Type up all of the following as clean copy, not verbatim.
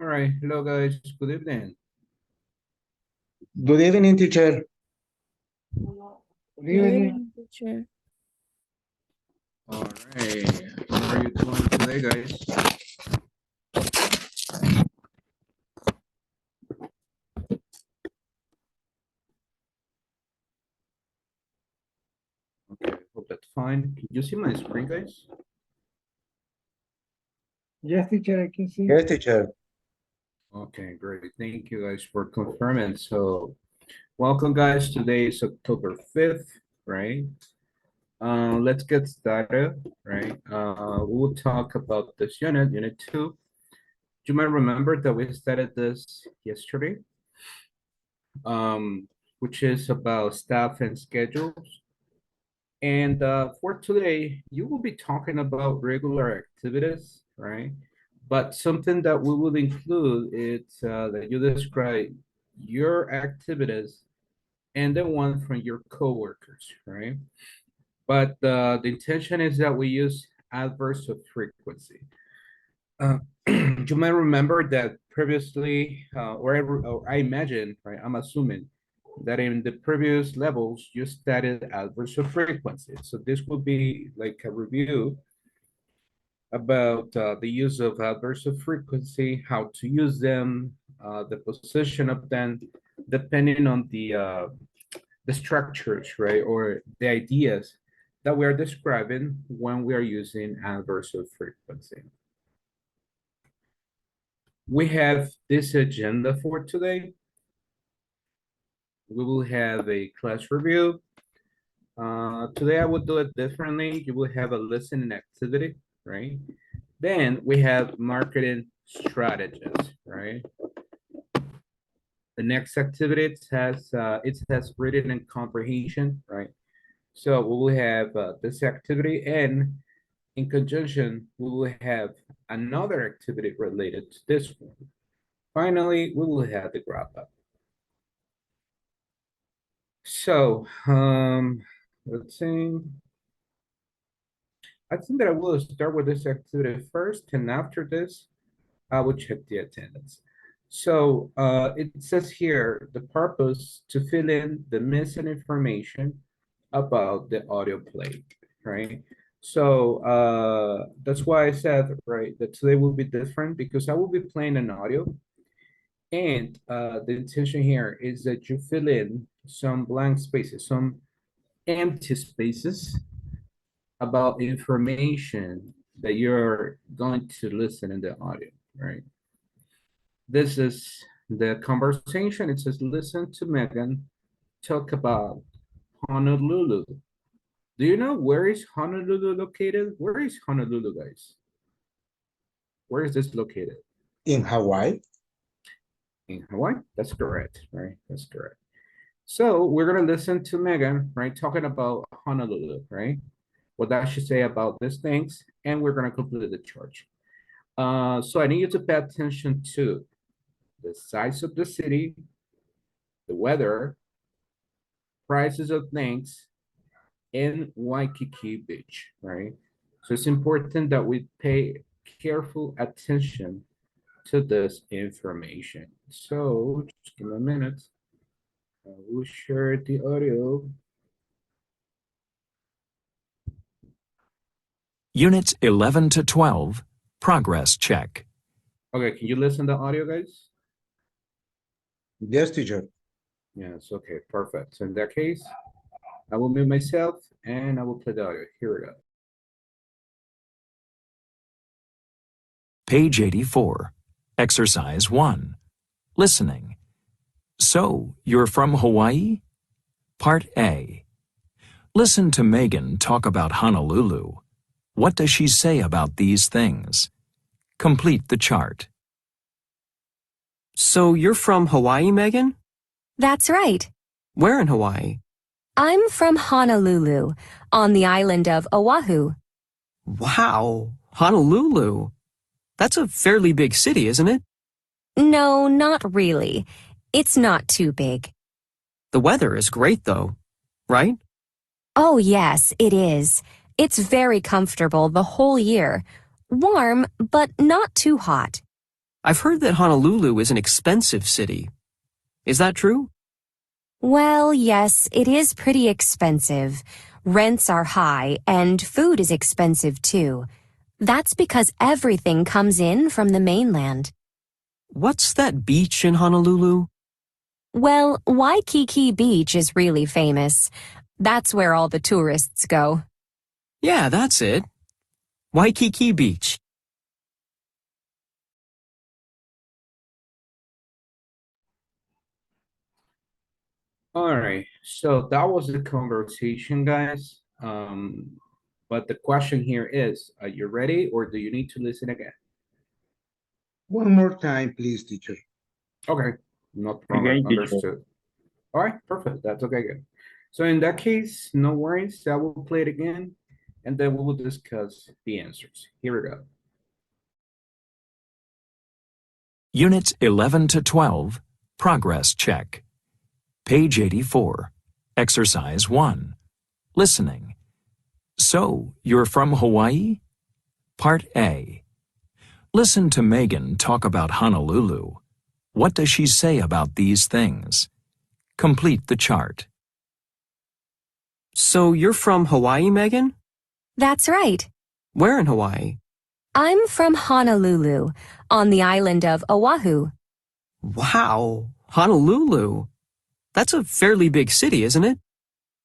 All right. Hello, guys. Good evening. Good evening, teacher. Good Good evening. evening, teacher. All right. How are you doing today, guys? Okay. Hope that's fine. Can you see my screen, guys? Yes, teacher, I can see. Yes, teacher. Okay, great. Thank you, guys, for confirming. So, welcome, guys. Today is October 5th, right? Let's get started, right? We'll talk about this unit 2. You might remember that we started this yesterday, which is about staff and schedules. And for today, you will be talking about regular activities, right? But something that we will include is that you describe your activities and the one from your coworkers, right? But the intention is that we use adverbs of frequency. You might remember that previously, or I imagine, right? I'm assuming that in the previous levels you studied adverbs of frequency. So this would be like a review about the use of adverbs of frequency, how to use them, the position of them, depending on the structures, right, or the ideas that we are describing when we are using adverbs of frequency. We have this agenda for today. We will have a class review. Today I will do it differently. You will have a listening activity, right? Then we have marketing strategies, right? The next activity it has reading and comprehension, right? So we will have this activity, and in conjunction, we will have another activity related to this one. Finally, we will have the wrap up. So, let's see. I think that I will start with this activity first, and after this, I will check the attendance. So, it says here, the purpose to fill in the missing information about the audio play, right? So, that's why I said, right, that today will be different because I will be playing an audio. And the intention here is that you fill in some blank spaces, some empty spaces about information that you're going to listen in the audio, right? This is the conversation. It says, listen to Megan talk about Honolulu. Do you know where is Honolulu located? Where is Honolulu, guys? Where is this located? In Hawaii. In Hawaii? That's correct, right? That's correct. So we're gonna listen to Megan, right, talking about Honolulu, right? What that should say about these things, and we're gonna complete the charge. So I need you to pay attention to the size of the city, the weather, prices of things, and Waikiki Beach, right? So it's important that we pay careful attention to this information. So just give me a minute. I will share the audio. Units 11 to 12, progress check. Okay, can you listen to the audio, guys? Yes, teacher. Yes, okay, perfect. So in that case, I will mute myself and I will play the audio. Here we go. Page 84, Exercise 1, Listening. So, you're from Hawaii? Part A. Listen to Megan talk about Honolulu. What does she say about these things? Complete the chart. So you're from Hawaii, Megan? That's right. Where in Hawaii? I'm from Honolulu, on the island of Oahu. Wow, Honolulu. That's a fairly big city, isn't it? No, not really. It's not too big. The weather is great, though, right? Oh, yes, it is. It's very comfortable the whole year. Warm, but not too hot. I've heard that Honolulu is an expensive city. Is that true? Well, yes, it is pretty expensive. Rents are high and food is expensive too. That's because everything comes in from the mainland. What's that beach in Honolulu? Well, Waikiki Beach is really famous. That's where all the tourists go. Yeah, that's it. Waikiki Beach. All right, so that was the conversation, guys. But the question here is, are you ready or do you need to listen again? One more time, please, teacher. Okay, no problem, Again, teacher. understood. All right, perfect, that's okay, good. So in that case, no worries, I will play it again, and then we will discuss the answers. Here we go. Units 11 to 12, Progress Check. Page 84, Exercise 1, Listening. So, you're from Hawaii? Part A. Listen to Megan talk about Honolulu. What does she say about these things? Complete the chart. So you're from Hawaii, Megan? That's right. Where in Hawaii? I'm from Honolulu, on the island of Oahu. Wow, Honolulu. That's a fairly big city, isn't it?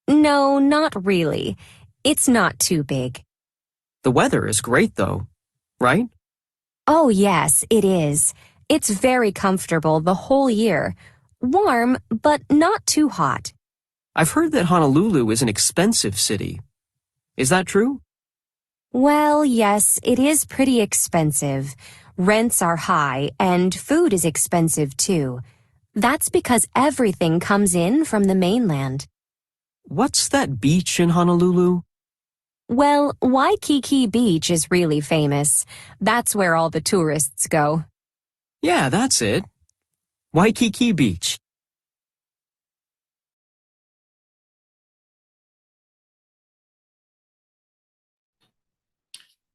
No, not really. It's not too big. The weather is great, though, right? Oh, yes, it is. It's very comfortable the whole year. Warm, but not too hot. I've heard that Honolulu is an expensive city. Is that true? Well, yes, it is pretty expensive. Rents are high and food is expensive too. That's because everything comes in from the mainland. What's that beach in Honolulu? Well, Waikiki Beach is really famous. That's where all the tourists go. Yeah, that's it. Waikiki Beach.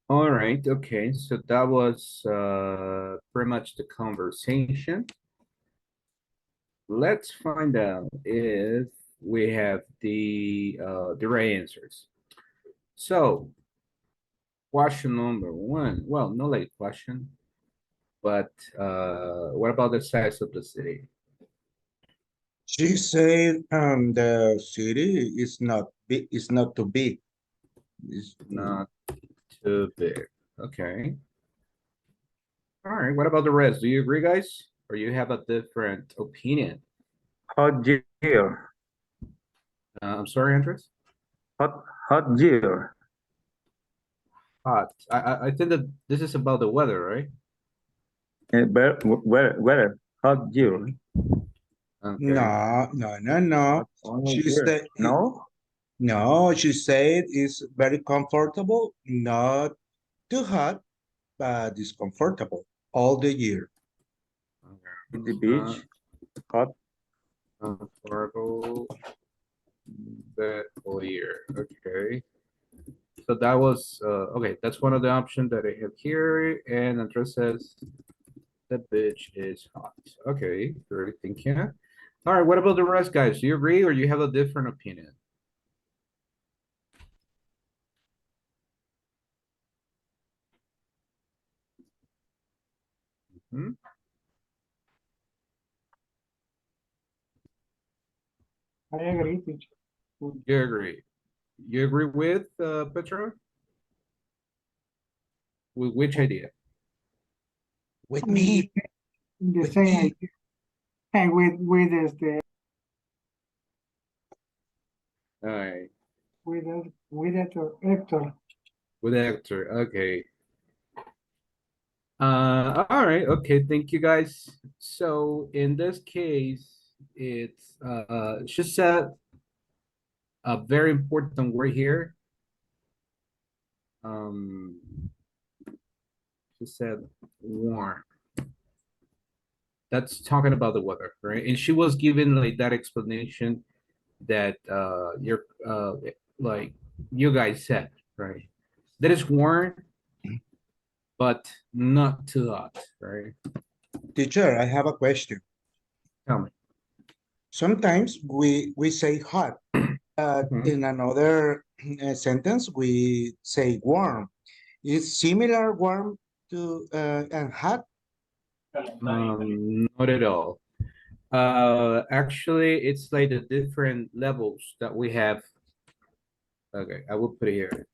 All right, okay, so that was pretty much the conversation. Let's find out if we have the right answers. So, question number one, well, not like question, but what about the size of the city? She said the city is not big, it's not too big. It's Not too big. Okay. All right, what about the rest? Do you agree, guys? Or you have a different opinion? Hot year. I'm sorry, Andres? Hot year. Hot. I think that this is about the weather, right? Where? Hot year. Okay. No. Only She year. said No? no, she said it's very comfortable, not too hot, but it's comfortable all the year. In the beach. Hot. Comfortable the whole year. Okay. So that was okay. That's one of the options that I have here. And Andres says the beach is hot. Okay, very thinking. All right, what about the rest, guys? Do you agree or you have a different opinion? Hmm? I agree, teacher. You agree. You agree with Petra? With which idea? With me, The with same me. idea. And with the All right, with Hector. with Hector. Okay. All right. Okay. Thank you, guys. So in this case, it's she said a very important word here. Um, she said warm. That's talking about the weather, right? And she was given like that explanation that you're like you guys said, right? That is warm, but not too hot, right? Teacher, I have a question. Tell me. Sometimes we say hot, but Mhm. in another sentence we say warm. Is similar warm to and hot? Not at all. Actually, it's like the different levels that we have. Okay, I will put it here.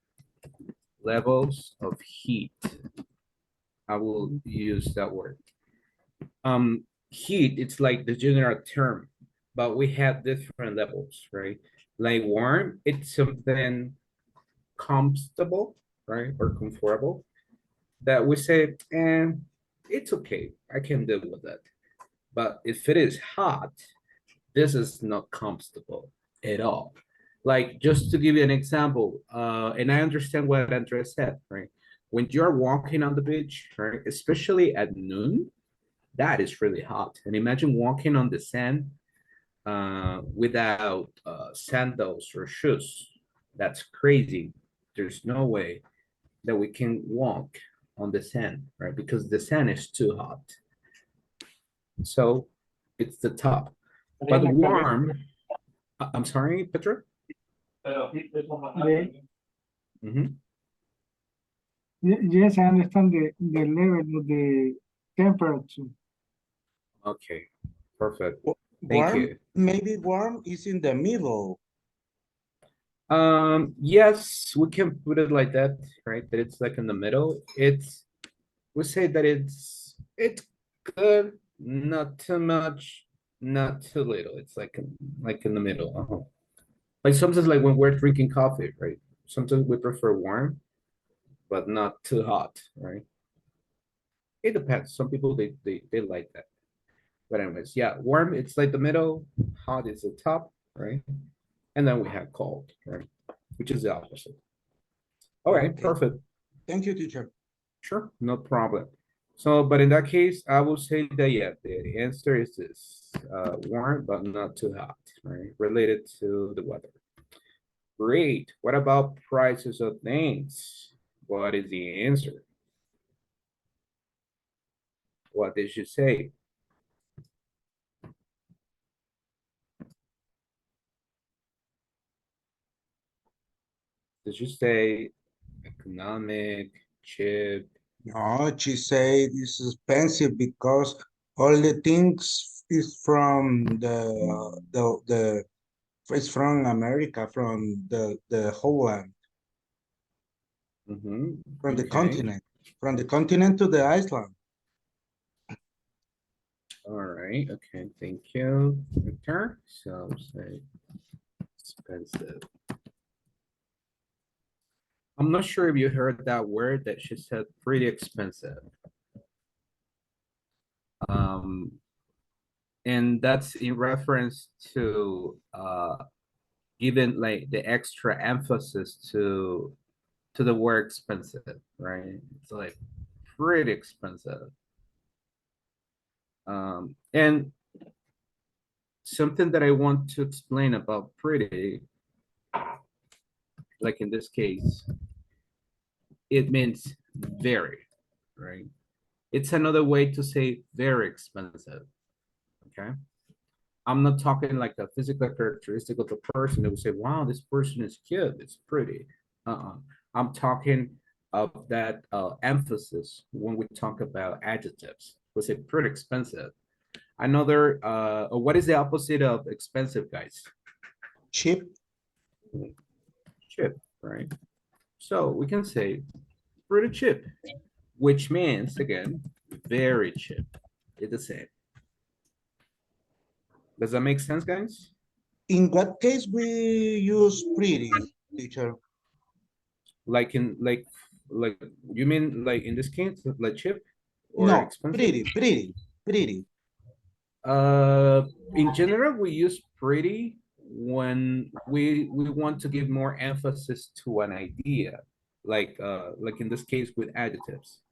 Levels of heat. I will use that word. Heat, it's like the general term, but we have different levels, right? Like warm, it's something comfortable, right? Or comfortable that we say, and it's okay. I can deal with that. But if it is hot, this is not comfortable at all. Like just to give you an example, and I understand what Andres said, right? When you're walking on the beach, right, especially at noon, that is really hot. And imagine walking on the sand without sandals or shoes. That's crazy. There's no way that we can walk on the sand, right? Because the sand is too hot. So it's the top. But warm, I'm sorry, Petra? Mhm. Yes, I understand the level of the temperature. Okay, perfect. Thank Warm, you. maybe warm is in the middle. Yes, we can put it like that, right? That it's like in the middle. We say that it's good, not too much, not too little. It's like in the middle. Like sometimes like when we're drinking coffee, right? Sometimes we prefer warm, but not too hot, right? It depends. Some people they like that. But anyways, yeah, warm, it's like the middle, hot is the top, right? And then we have cold, right? Which is the opposite. All right, Okay. perfect. Thank you, teacher. Sure, no problem. So, but in that case, I will say that, yeah, the answer is this, warm, but not too hot, right? Related to the weather. Great. What about prices of things? What is the answer? What did you say? Did you say economic, cheap? No, she said it's expensive because all the things is from the it's from America, from the whole land, Okay. from the continent to the island. All right. Okay. Thank you, Victor. So say expensive. I'm not sure if you heard that word that she said pretty expensive. Um, and that's in reference to giving like the extra emphasis to the word expensive, right? It's like pretty expensive. And something that I want to explain about pretty, like in this case, it means very, right? It's another way to say very expensive, okay? I'm not talking like a physical characteristic of the person that would say, wow, this person is cute, it's pretty. I'm talking of that emphasis when we talk about adjectives. We say pretty expensive. Another, what is the opposite of expensive, guys? Cheap. Cheap, right? So we can say pretty cheap, which means, again, very cheap. It's the same. Does that make sense, guys? In what case we use pretty, teacher? Like like you mean like in this case, like cheap or No, expensive? pretty. Uh, in general, we use pretty when we want to give more emphasis to an idea, like in this case with adjectives.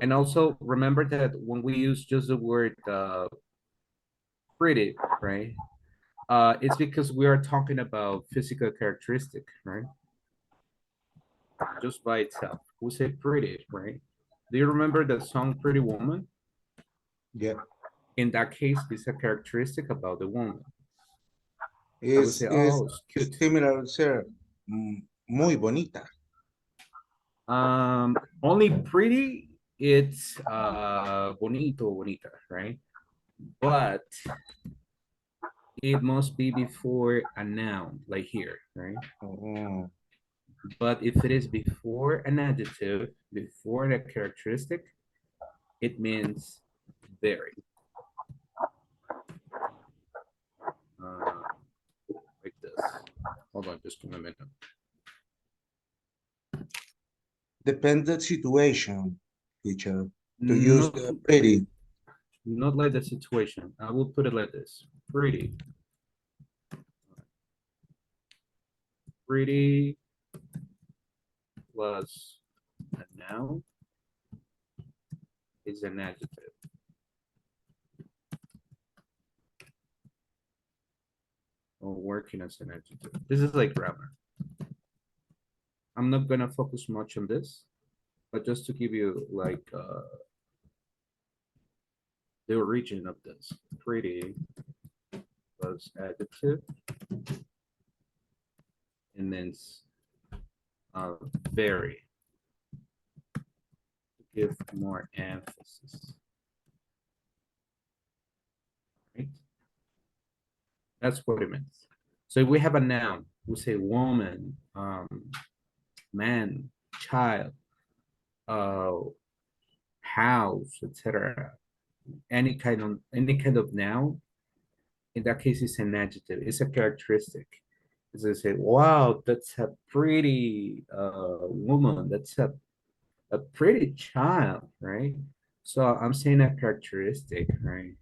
And also remember that when we use just the word pretty, right? It's because we are talking about physical characteristic, right? Just by itself. We say pretty, right? Do you remember the song Pretty Woman? Yeah. In that case, it's a characteristic about the woman. I would Is say, oh, it's cute. similar, sir. Muy bonita. Only pretty, it's bonito, bonita, right? But it must be before a noun, like here, right? Oh, But if it is before an adjective, before a characteristic, it means very. Like this. Hold on, just a minute. depends the situation, teacher. To use Not, the pretty. not like the situation. I will put it like this. Pretty. Pretty plus a noun is an adjective. Or working as an adjective. This is like grammar. I'm not gonna focus much on this, but just to give you like the origin of this. Pretty plus adjective, and then very, to give more emphasis. Right? That's what it means. So if we have a noun, we say woman, man, child, uh, house, etc. Any kind of noun, in that case, it's an adjective. It's a characteristic. As I say, wow, that's a pretty woman. That's a pretty child, right? So I'm saying a characteristic, right?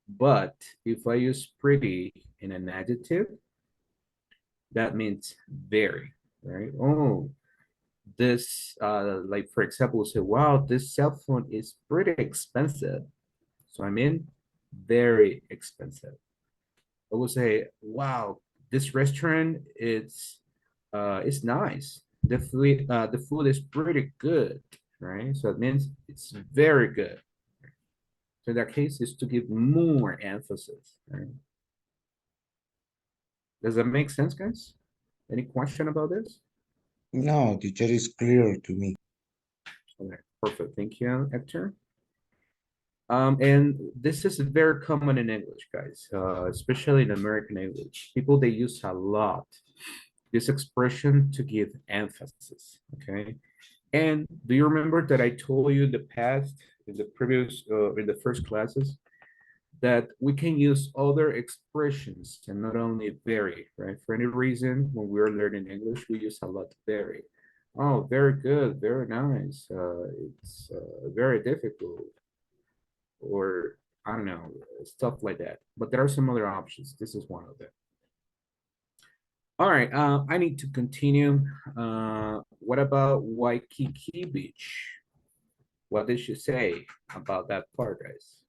But if I use pretty in an adjective, that means very, right? Oh, this, like for example, say, wow, this cell phone is pretty expensive. So I mean, very expensive. I would say, wow, this restaurant is nice. The food is pretty good, right? So it means it's very good. So in that case, is to give more emphasis, right? Does that make sense, guys? Any question about this? No, teacher is clear to me. Okay, perfect. Thank you, Hector. And this is very common in English, guys, especially in American English. People, they use a lot this expression to give emphasis, okay? And do you remember that I told you in the past, in the first classes, that we can use other expressions and not only very, right? For any reason, when we're learning English, we use a lot very. Oh, very good, very nice. It's very difficult, or I don't know, stuff like that. But there are some other options. This is one of them. All right, I need to continue. What about Waikiki Beach? What did she say about that part, guys?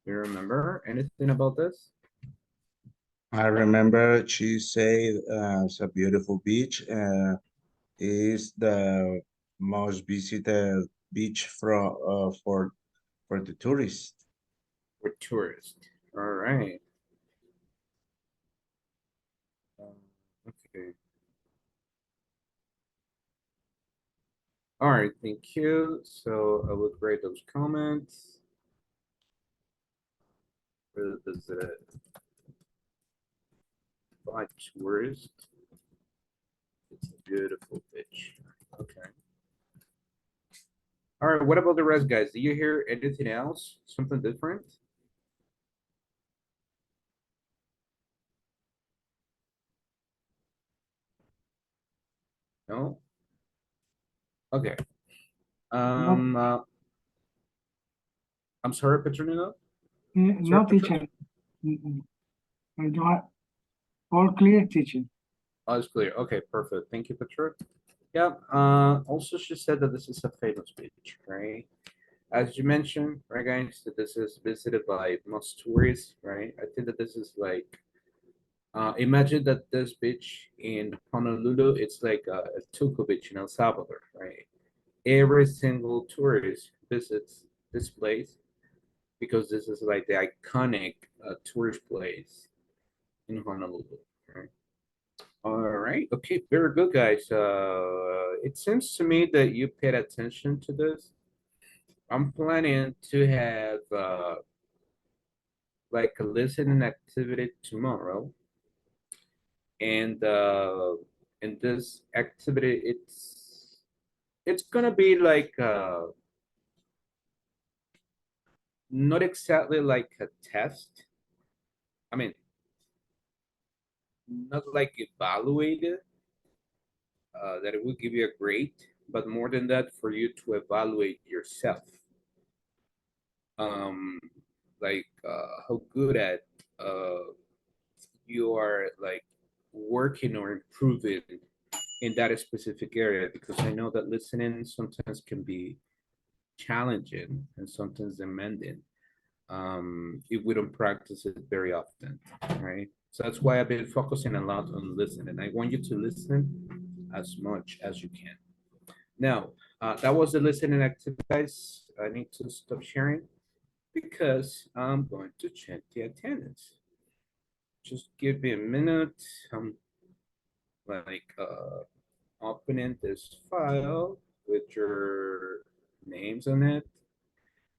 You remember anything about this? I remember she said it's a beautiful beach. Is the most visited beach for the tourists. For tourists. All right. Okay. All right, thank you. So I will grade those comments. Visit by tourists. It's a beautiful beach. Okay. All right, what about the rest, guys? Do you hear anything else? Something different? No? Okay. I'm sorry, Petronino? No, Sorry, teacher. I don't have all clear, teacher. Oh, it's clear. Okay, perfect. Thank you, Petra. Yeah. Also, she said that this is a famous beach, right? As you mentioned, right, guys, that this is visited by most tourists, right? I think that this is like Imagine that this beach in Honolulu, it's like a Tuco beach in El Salvador, right? Every single tourist visits this place because this is like the iconic tourist place in Honolulu, right? All right, okay, very good, guys. It seems to me that you paid attention to this. I'm planning to have like a listening activity tomorrow, and in this activity, it's gonna be like not exactly like a test. I mean, not like evaluated, that it will give you a grade, but more than that, for you to evaluate yourself. Um, like how good at you are like working or improving in that specific area, because I know that listening sometimes can be challenging and sometimes demanding if we don't practice it very often, right? So that's why I've been focusing a lot on listening. I want you to listen as much as you can. Now, that was the listening activity, guys. I need to stop sharing because I'm going to check the attendance. Just give me a minute. I'm like opening this file with your names on it.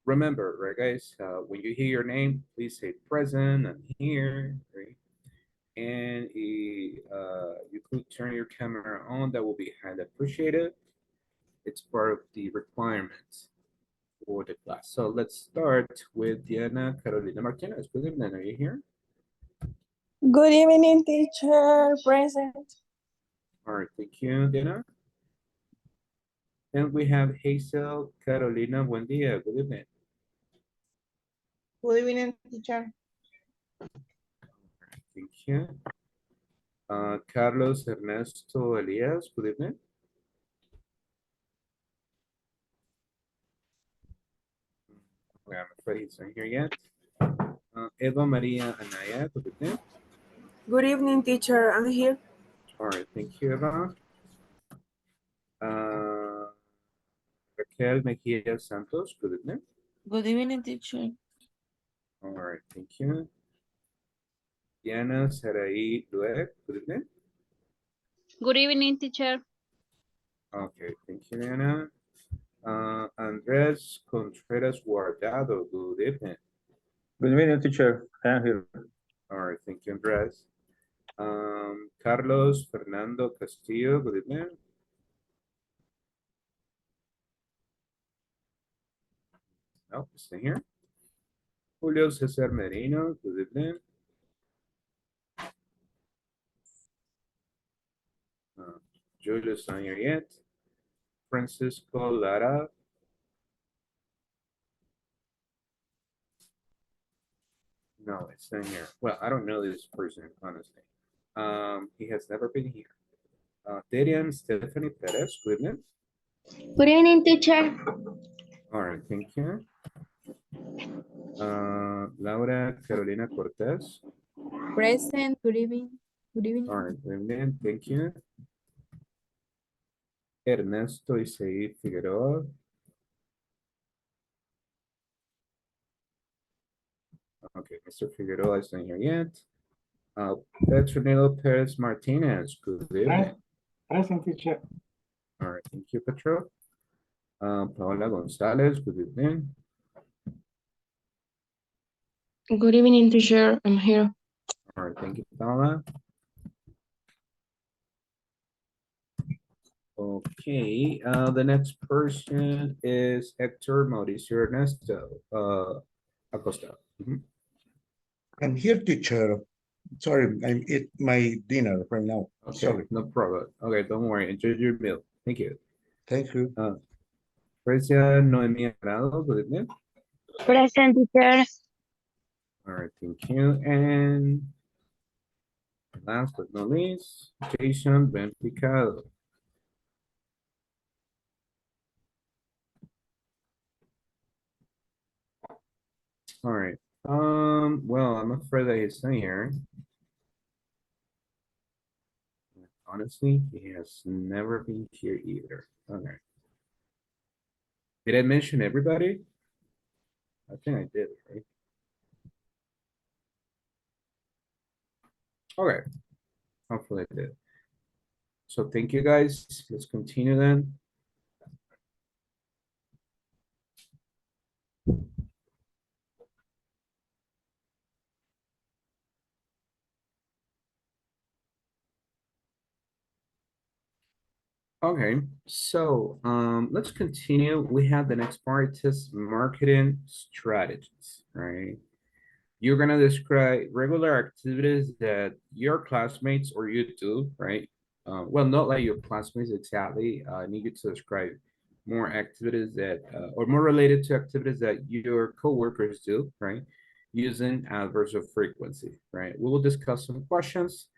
Remember, right, guys, when you hear your name, please say present, I'm here, right? And you could turn your camera on, that will be highly appreciated. It's part of the requirements for the class. So let's start with Diana Carolina Martinez. Good evening, are you here? Good evening, teacher. Present. All right, thank you, Diana. Then we have Hazel Carolina Buendia. Good evening. Good evening, teacher. Thank you. Carlos Ernesto Elias. Good evening. Okay, I'm afraid he's not here yet. Eva Maria Anaya. Good evening. Good evening, teacher. I'm here. All right, thank you, Eva. Raquel Mejia Santos. Good evening. Good evening, teacher. All right, thank you. Diana Sarai Dueck. Good evening. Good evening, teacher. Okay, thank you, Diana. Andres Contreras Guardado. Good evening. Good evening, teacher. I am here. All right, thank you, Andres. Carlos Fernando Castillo. Good evening. No, stay here. Julio Cesar Merino. Good evening. Julius not here yet. Francisco Lara. No, it's not here. Well, I don't know this person, honestly. He has never been here. Darian Stephanie Perez, good evening. Good evening, teacher. All right, thank you. Laura Carolina Cortez. Present. Good evening. Good evening. All right, good evening, thank you. Ernesto Isaí Figueroa. Okay, Mr. Figueroa is not here yet. Petronilo Perez Martinez, good evening. Present, teacher. All right, thank you, Petro. Paola Gonzalez, good evening. Good evening, teacher. I'm here. All right, thank you, Paola. Okay, the next person is Hector Mauricio Ernesto Acosta. I'm here, teacher. Sorry, I'm eat my dinner right now. Okay, Sorry. no problem. Okay, don't worry. Enjoy your meal. Thank you. Thank you. Precia Noemia Arado, good evening. Present, teacher. All right, thank you. And last but not least, Jason Ben Picado. All right. Well, I'm afraid that he's not here. honestly, he has never been here either. Okay. Did I mention everybody? I think I did, right? Okay. Hopefully I did. So thank you guys. Let's continue then. Okay, so let's continue. We have the next part, is marketing strategies, right? You're gonna describe regular activities that your classmates or you do, right? Well, not like your classmates exactly. I need you to describe more activities that, or more related to activities that your coworkers do, right? Using adverbs of frequency, right? We will discuss some questions.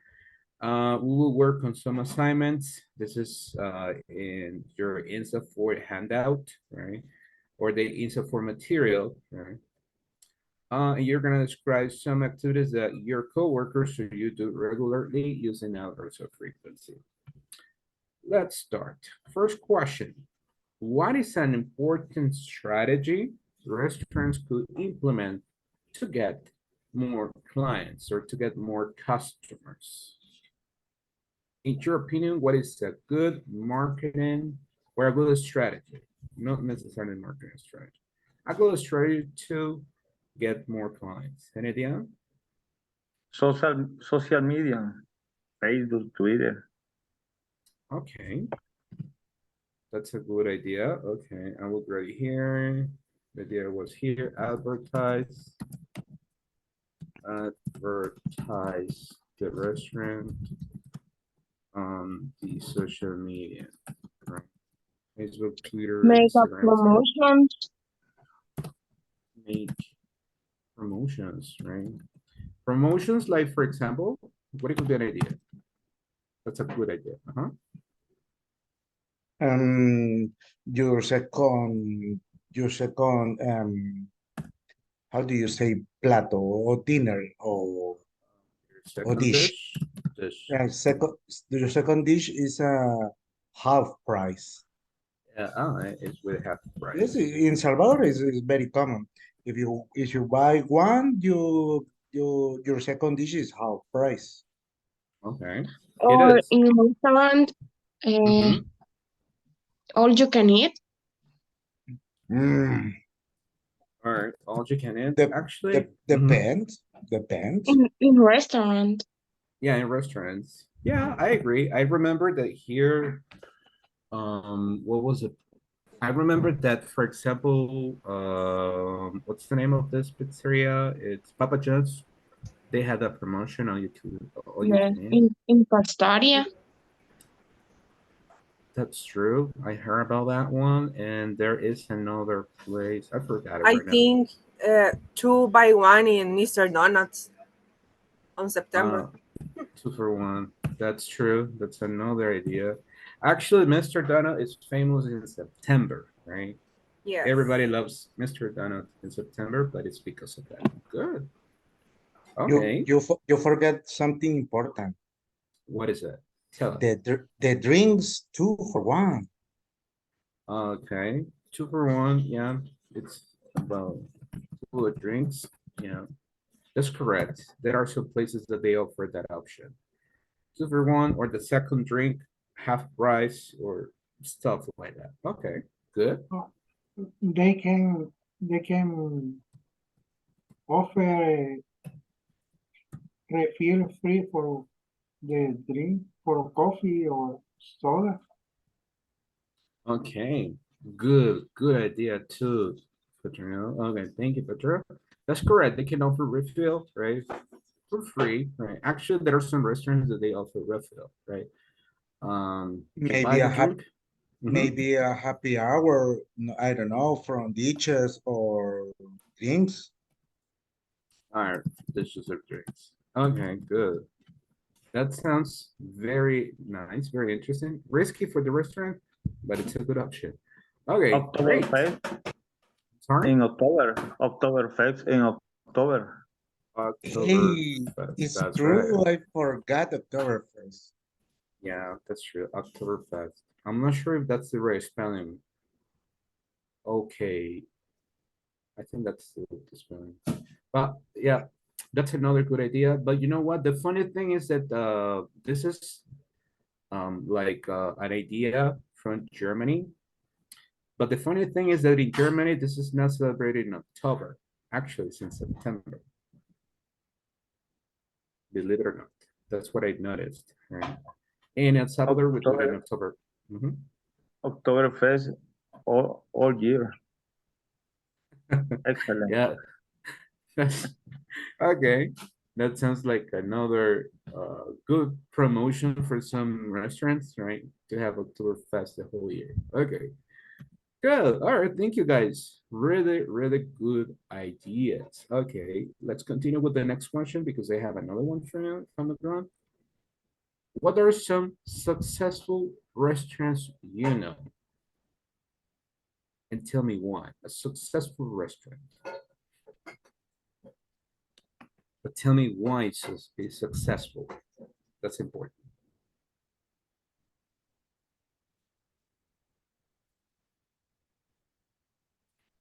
We will work on some assignments. This is in your INSA4 handout, right? Or the INSA4 material, right? And you're gonna describe some activities that your coworkers or you do regularly using adverbs of frequency. Let's start. First question. What is an important strategy restaurants could implement to get more clients or to get more customers? In your opinion, what is a good marketing or a good strategy? Not necessarily marketing strategy. A good strategy to get more clients. Any idea? Social media, Facebook, Twitter. Okay. That's a good idea. Okay, I will write here. The idea was here, advertise the restaurant on the social media, right? Facebook, Twitter, Make a Instagram. promotion. Make promotions, right? Promotions, like for example, what could be an idea? That's a good idea. Your second how do you say plato or dinner or Second dish? Dish. Your second dish is a half price. Yeah, it's with half price. Yes, in Salvador is very common. If you buy one, your second dish is half price. Okay. Or It is. in restaurant, all you can eat. Mm. All right, all you can eat. Actually, depends. In restaurant. Yeah, in restaurants. Yeah, I agree. I remember that here, what was it? I remember that, for example, what's the name of this pizzeria? It's Papa John's. They had a promotion on YouTube. All you Yes, can eat. in Pastaria. That's true. I heard about that one, and there is another place. I forgot it I right think 2 by 1 in Mr. Donuts on September. 2 for 1. That's true. That's another idea. Actually, Mr. Donut is famous in September, right? Yes. Everybody loves Mr. Donut in September, but it's because of that. Good. Okay. You forget something important. What is that? Tell us. The drinks 2 for 1. Okay. 2 for 1. Yeah. It's about 2 drinks. Yeah. That's correct. There are some places that they offer that option. 2 for 1 or the second drink, half price or stuff like that. Okay. Good. They can offer refill free for the drink for coffee or soda. Okay, good idea too, Petrino. Okay, thank you, Petro. That's correct. They can offer refill, right, for free, right? Actually, there are some restaurants that they offer refill, right? Maybe maybe a happy hour. I don't know, from dishes or drinks. All right, dishes or drinks. Okay, good. That sounds very nice, very interesting. Risky for the restaurant, but it's a good option. Okay, great. Sorry? In Oktoberfest in October. Hey, it's true. Right. I forgot Oktoberfest. Yeah, that's true. Oktoberfest. I'm not sure if that's the right spelling. Okay, I think that's the spelling. But yeah, that's another good idea. But you know what? The funny thing is that this is like an idea from Germany. But the funny thing is that in Germany, this is not celebrated in October. Actually, it's in September. Believe it or not. That's what I noticed. Right? In El Salvador, we do it in October. Mhm. Oktoberfest all year. Excellent. Yeah. Okay. That sounds like another good promotion for some restaurants, right? To have Oktoberfest the whole year. Okay. Good. All right. Thank you, guys. Really, really good ideas. Okay. Let's continue with the next question because I have another one from the ground. What are some successful restaurants you know? And tell me one. A successful restaurant. But tell me why it's successful. That's important.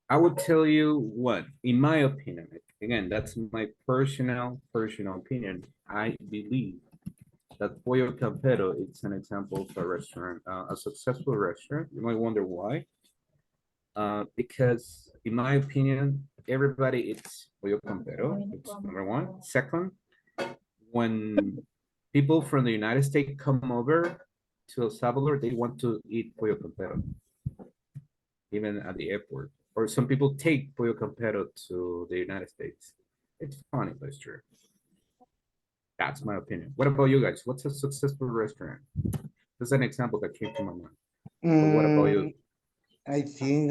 I would tell you what, in my opinion, again, that's my personal opinion. I believe that Pollo Campero, it's an example of a restaurant, a successful restaurant. You might wonder why. Because in my opinion, everybody eats Pollo Campero. It's number one. Second, when people from the United States come over to El Salvador, they want to eat Pollo Campero, even at the airport. Or some people take Pollo Campero to the United States. It's funny, but it's true. That's my opinion. What about you guys? What's a successful restaurant? That's an example that came to my mind. But what about you? I think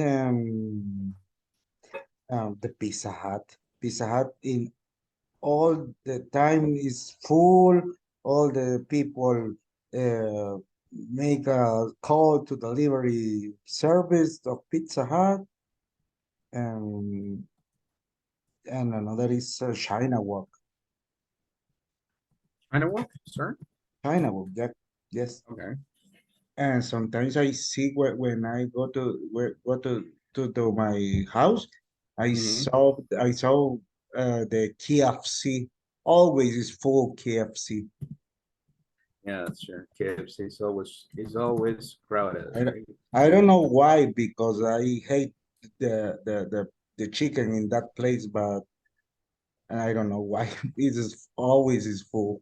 the Pizza Hut. Pizza Hut in all the time is full. All the people uh, make a call to delivery service of Pizza Hut. Um, and another is China Walk. China Walk, sir? China Walk, yeah, yes. Okay. And sometimes I see when I go to my house, I saw the KFC. Always is full KFC. Yeah, that's true. KFC is always crowded, I, right? I don't know why, because I hate the chicken in that place, but I don't know why. It is always is full.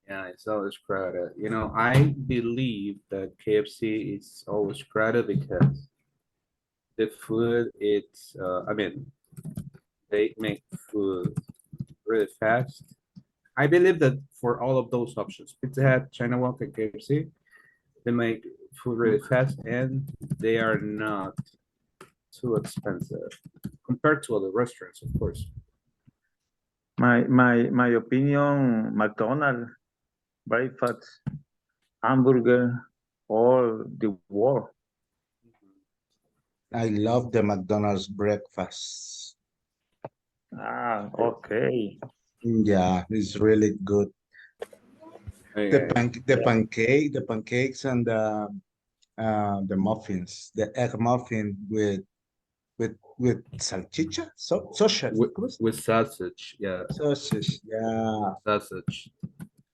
Yeah, it's always crowded. You know, I believe that KFC is always crowded because the food, I mean, they make food really fast. I believe that for all of those options, Pizza Hut, China Walk, and KFC, they make food really fast and they are not too expensive compared to other restaurants, of course. My opinion, McDonald's breakfast, hamburger, all the world. I love the McDonald's breakfast. Ah, okay. Yeah, it's really good. Okay. The pancakes and the muffins, the egg muffin with salchicha, sausage, With sausage, yeah, sausage, yeah, sausage.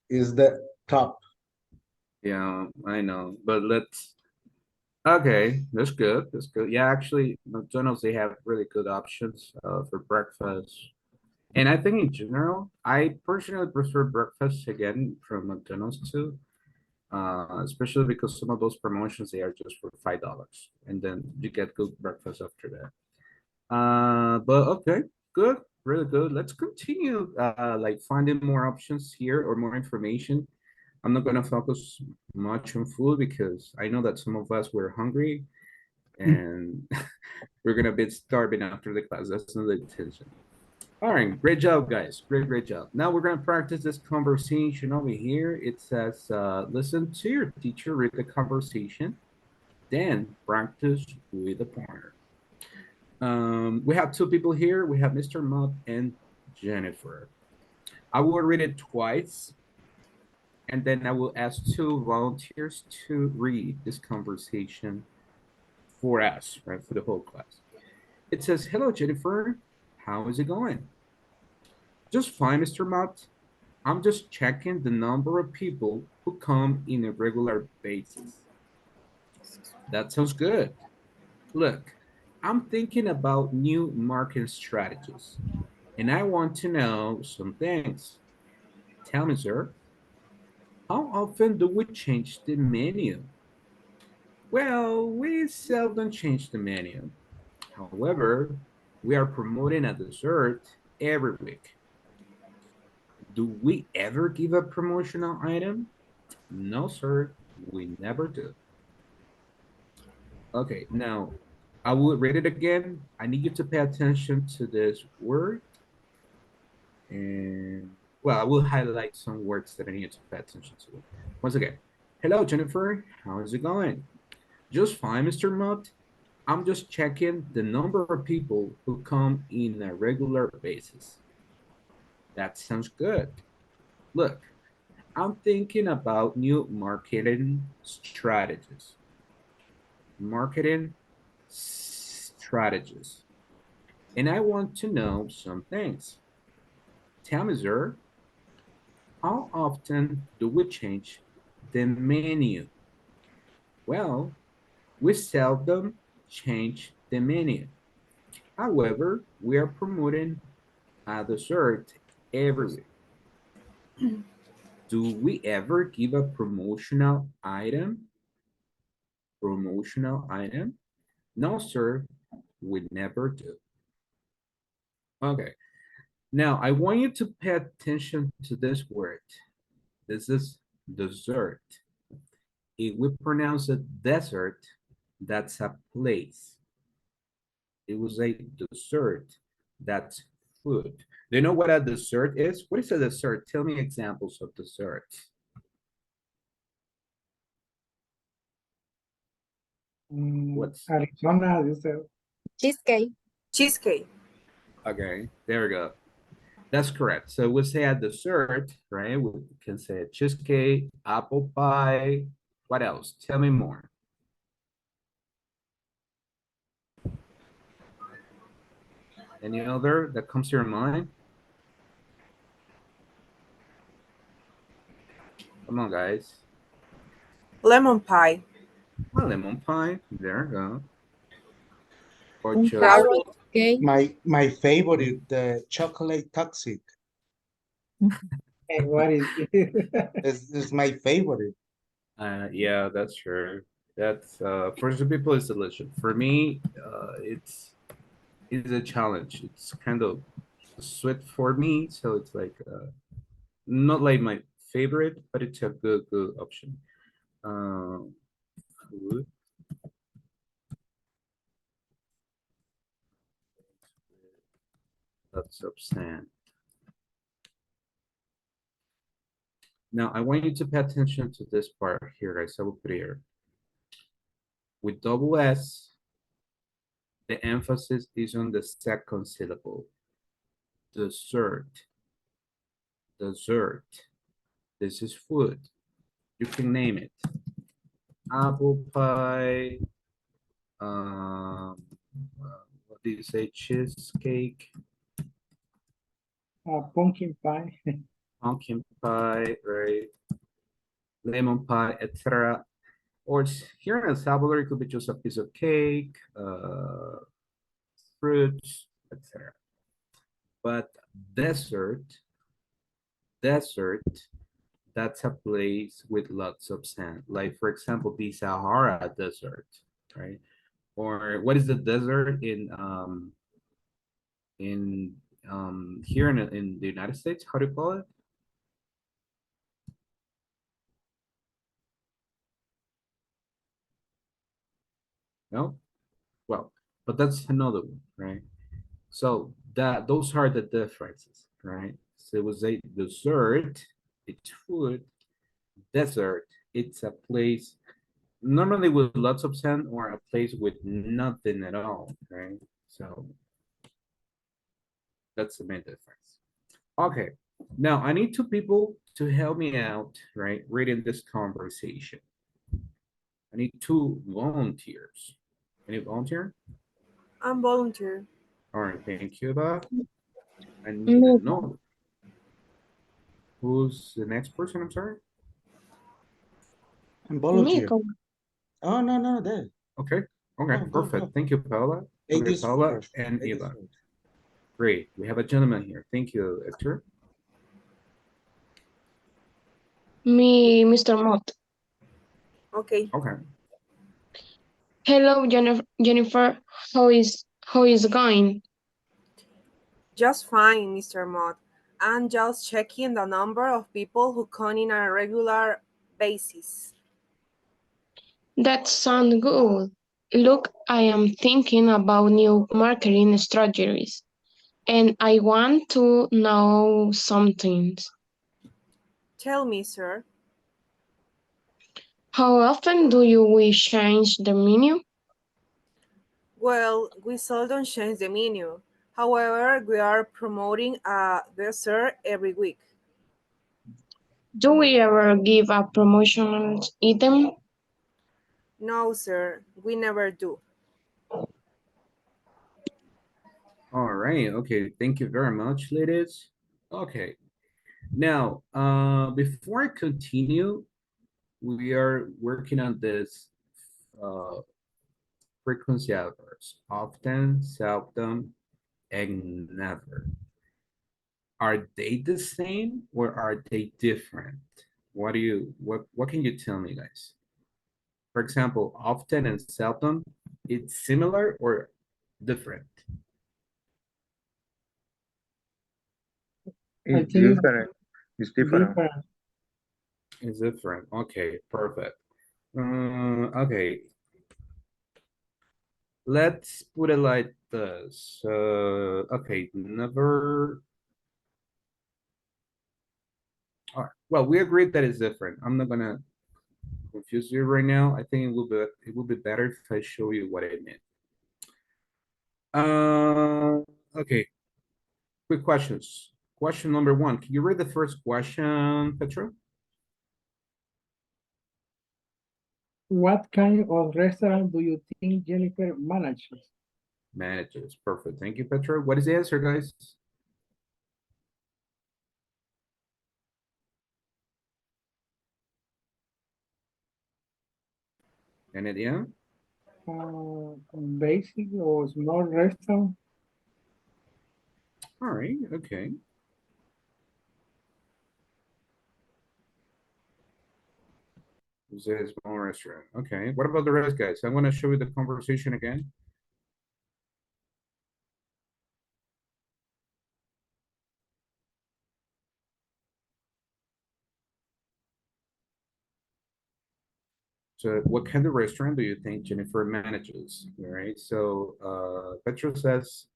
is the top. Yeah, I know, but okay, that's good. That's good. Yeah, actually, McDonald's, they have really good options for breakfast. And I think in general, I personally prefer breakfast again from McDonald's too. Especially because some of those promotions, they are just for $5, and then you get good breakfast after that. But okay, good, really good. Let's continue like finding more options here or more information. I'm not gonna focus much on food because I know that some of us were hungry and we're gonna be starving after the class. That's not the intention. All right, great job, guys. Great job. Now we're gonna practice this conversation over here. It says, listen to your teacher, read the conversation, then practice with a partner. We have two people here. We have Mr. Mott and Jennifer. I will read it twice. And then I will ask two volunteers to read this conversation for us, right, for the whole class. It says, hello, Jennifer. How is it going? Just fine, Mr. Mott. I'm just checking the number of people who come in a regular basis. That sounds good. Look, I'm thinking about new marketing strategies, and I want to know some things. Tell me, sir, how often do we change the menu? Well, we seldom change the menu. However, we are promoting a dessert every week. Do we ever give a promotional item? No, sir, we never do. Okay, now I will read it again. I need you to pay attention to this word. And well, I will highlight some words that I need you to pay attention to. Once again, hello, Jennifer. How is it going? Just fine, Mr. Mott. I'm just checking the number of people who come in a regular basis. That sounds good. Look, I'm thinking about new marketing strategies. Marketing strategies. And I want to know some things. Tell me, sir, how often do we change the menu? Well, we seldom change the menu. However, we are promoting a dessert every week. Do we ever give a promotional item? Promotional item? No, sir, we never do. Okay, now I want you to pay attention to this word. This is dessert. If we pronounce it desert, that's a place. It was a dessert, that's food. Do you know what a dessert is? What is a dessert? Tell me examples of desserts. What's Arizona, you said. Cheesecake. Cheesecake. okay? There we go. That's correct. So we say a dessert, right? We can say cheesecake, apple pie. What else? Tell me more. Any other that comes to your mind? Come on, guys. Lemon pie. A lemon pie. There you go. Or Carrot cake. My favorite, the chocolate toxic, And what is is my favorite. Yeah, that's true. That's for some people it's delicious. For me, it's a challenge. It's kind of sweet for me, so it's like not like my favorite, but it's a good option. Food. Lots of sand. Now I want you to pay attention to this part here, guys. I will put it here. With double S, the emphasis is on the second syllable. Dessert. Dessert. This is food. You can name it. Apple pie. What do you say? Cheesecake. pumpkin pie? Pumpkin pie, right? Lemon pie, etc. Or here in El Salvador, it could be just a piece of cake, fruits, etc. But dessert, desert, that's a place with lots of sand. Like for example, the Sahara Desert, right? Or what is the desert in here in the United States? How do you call it? No? Well, but that's another one, right? So that those are the differences, right? So it was a dessert, it's food, desert, it's a place normally with lots of sand or a place with nothing at all, right? So that's the main difference. Okay, Now, I need two people to help me out, right, reading this conversation. I need two volunteers. Any volunteer? I'm volunteer. All right, thank you, Bob. I need Me, another. Who's the next person? I'm sorry. And me, volunteer. Oh, no, there. Okay, Go. perfect. Thank you, Paula. Okay, Ladies Paula first. and Ladies Eva. first. Great. We have a gentleman here. Thank you, Hector. me, Mr. Mott. Okay. Okay. Hello, Jennifer. How is going? Just fine, Mr. Mott. I'm just checking the number of people who come in on a regular basis. That sounds good. Look, I am thinking about new marketing strategies, and I want to know some things. Tell me, sir. How often do we change the menu? Well, we seldom change the menu. However, we are promoting a dessert every week. Do we ever give a promotional item? No, sir, we never do. All right. Okay. Thank you very much, ladies. Okay. Now, before I continue, we are working on this uh, frequency adverbs. Often, seldom, and never. Are they the same or are they different? What can you tell me, guys? For example, often and seldom, it's similar or different? It's think it's different. It's different. different. It's different. Okay, perfect. Okay, let's put it like this. Okay, never. All right. Well, we agreed that it's different. I'm not gonna confuse you right now. I think it will be better if I show you what I meant. Okay. Quick questions. Question number one. Can you read the first question, Petra? What kind of restaurant do you think Jennifer manages? Manages. Perfect. Thank you, Petra. What is the answer, guys? Any idea? Basic or small restaurant? All right. Okay. This is a small restaurant. Okay. What about the rest, guys? I'm going to show you the conversation again. So what kind of restaurant do you think Jennifer manages? All right. So Petra says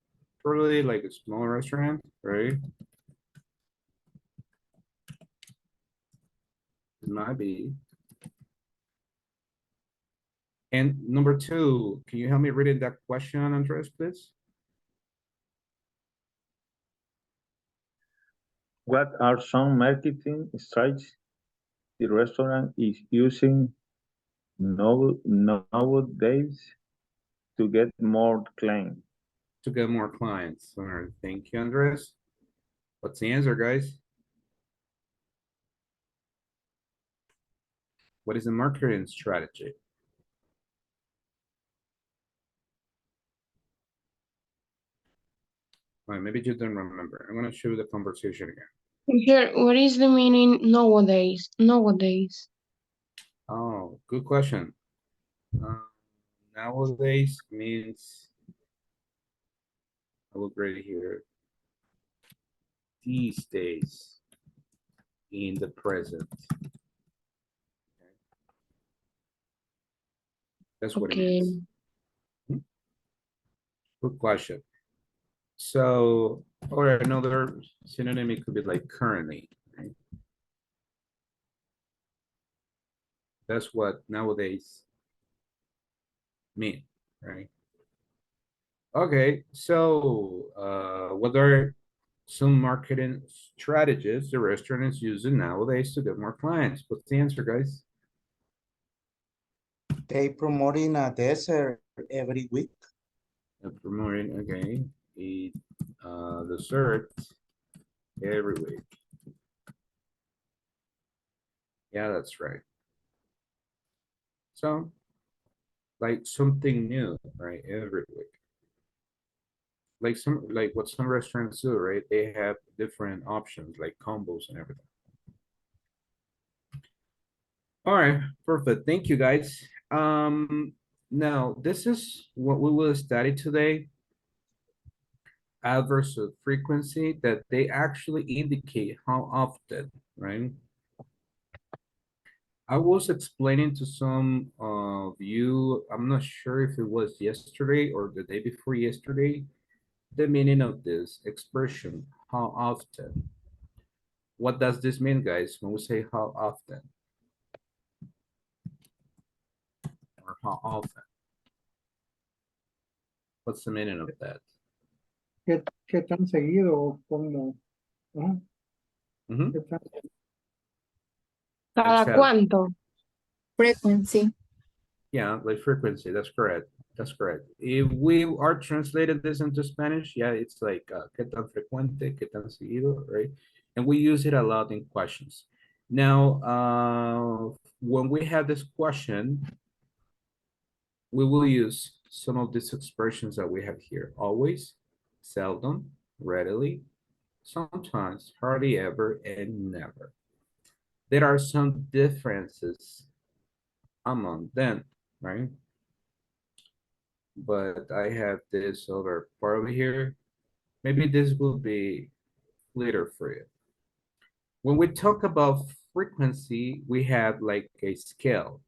probably like a small restaurant, right? It might be. And number two, can you help me read that question, Andres, please? What are some marketing strategies the restaurant is using nowadays to get more clients? To get more clients. All right. Thank you, Andres. What's the answer, guys? What is the marketing strategy? All right, maybe you don't remember. I'm going to show you the conversation again. Here, what is the meaning nowadays? Nowadays. Oh, good question. Nowadays means, I will grade it here. These days, in the present. That's what it Okay. means. Good question. So, or another synonym, it could be like currently, right? That's what nowadays mean, right? Okay, so what are some marketing strategies the restaurant is using nowadays to get more clients. What's the answer, guys? They promoting a dessert every week. Promoting, okay, eat dessert every week. Yeah, that's right. So, like something new, right? Every week. Like what some restaurants do, right? They have different options like combos and everything. All right, perfect. Thank you, guys. Now this is what we will study today. Adverbs of frequency that they actually indicate how often, right? I was explaining to some of you, I'm not sure if it was yesterday or the day before yesterday, the meaning of this expression, how often. What does this mean, guys, when we say how often? Or how often? What's the meaning of that? ¿Qué tan seguido o cómo? Ajá, Mhm. ¿qué tan- ¿Cada Excel. cuánto? Frequency. Yeah, like frequency, that's correct. That's correct. If we are translated this into Spanish, yeah, it's like qué tan frecuente, qué tan seguido, right? And we use it a lot in questions. Now, when we have this question, we will use some of these expressions that we have here. Always, seldom, readily, sometimes, hardly ever, and never. There are some differences among them, right? But I have this other part over here. Maybe this will be clearer for you. When we talk about frequency, we have like a scale.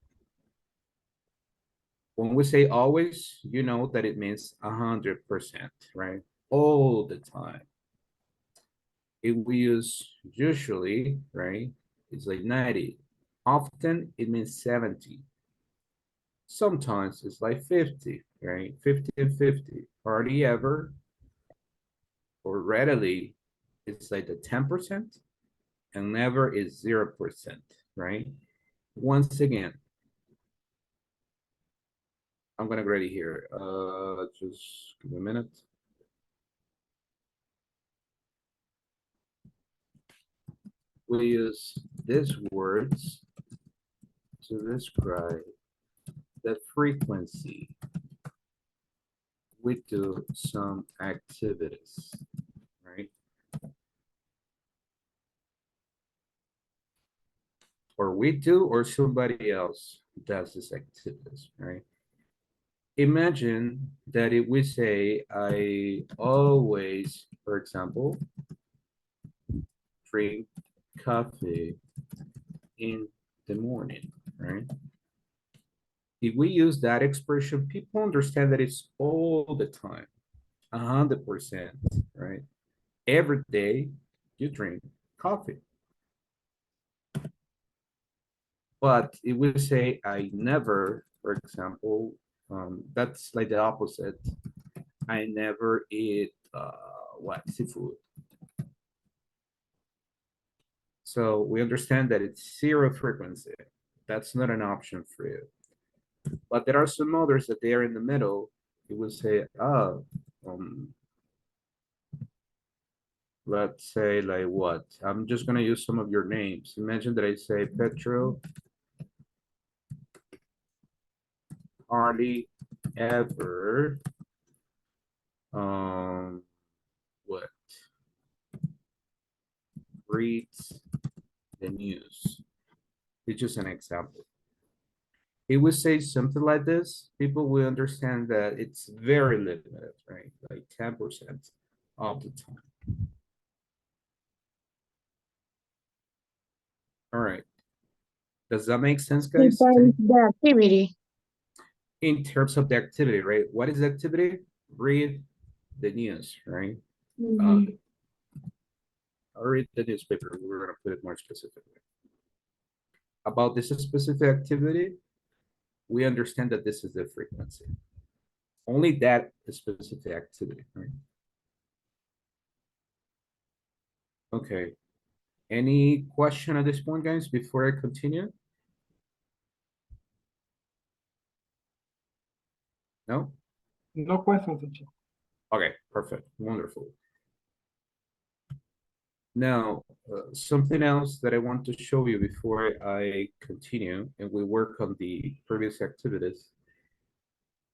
When we say always, you know that it means 100%, right? All the time. If we use usually, right, it's like 90. Often it means 70. Sometimes it's like 50, right? 50 and 50. Hardly ever or readily, it's like the 10%, and never is 0%, right? Once again, I'm gonna grade it here. Just give me a minute. We use these words to describe the frequency we do some activities, right? Or we do, or somebody else does these activities, right? Imagine that if we say, I always, for example, drink coffee in the morning, right? If we use that expression, people understand that it's all the time, 100%, right? Every day you drink coffee. But if we say I never, for example, that's like the opposite. I never eat seafood. So we understand that it's zero frequency. That's not an option for you. But there are some others that they are in the middle. You will say, let's say like what? I'm just gonna use some of your names. Imagine that I say Petro, hardly ever, what? Reads the news. It's just an example. If we say something like this, people will understand that it's very limited, right? Like 10% of the time. All right. Does that make sense, guys? Depends the activity. In terms of the activity, right? What is the activity? Read the news, right? I'll read the newspaper. We're going to put it more specifically. About this specific activity, we understand that this is the frequency. Only that specific activity, right? Okay. Any question at this point, guys, before I continue? No? No question, teacher. Okay, perfect. Wonderful. Now, something else that I want to show you before I continue and we work on the previous activities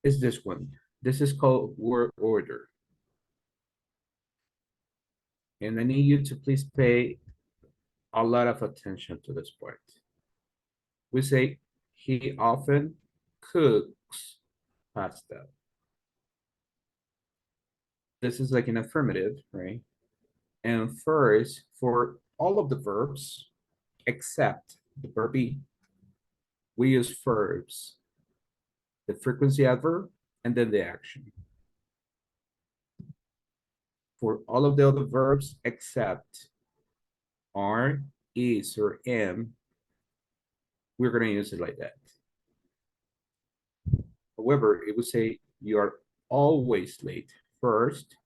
is this one. This is called word order. And I need you to please pay a lot of attention to this point. We say he often cooks pasta. This is like an affirmative, right? And first, for all of the verbs, except the verb be, we use verbs, the frequency adverb, and then the action. For all of the other verbs except are, is, or am, we're going to use it like that. However, it would say you are always late. First,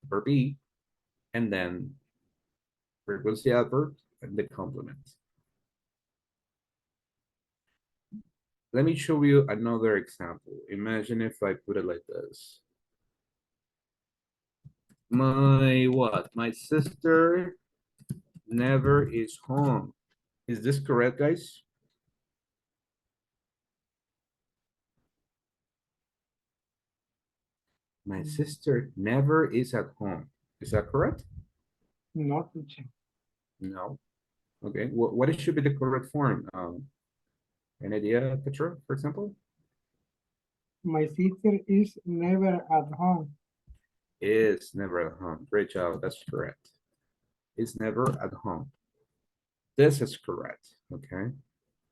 verb be, and then frequency adverb and the complement. Let me show you another example. Imagine if I put it like this. My what? My sister never is home. Is this correct, guys? My sister never is at home. Is that correct? No, teacher. No. Okay. What it should be the correct form? An idea, Petra, for example? My sister is never at home. Is never at home. Great job. That's correct. Is never at home. This is correct. Okay.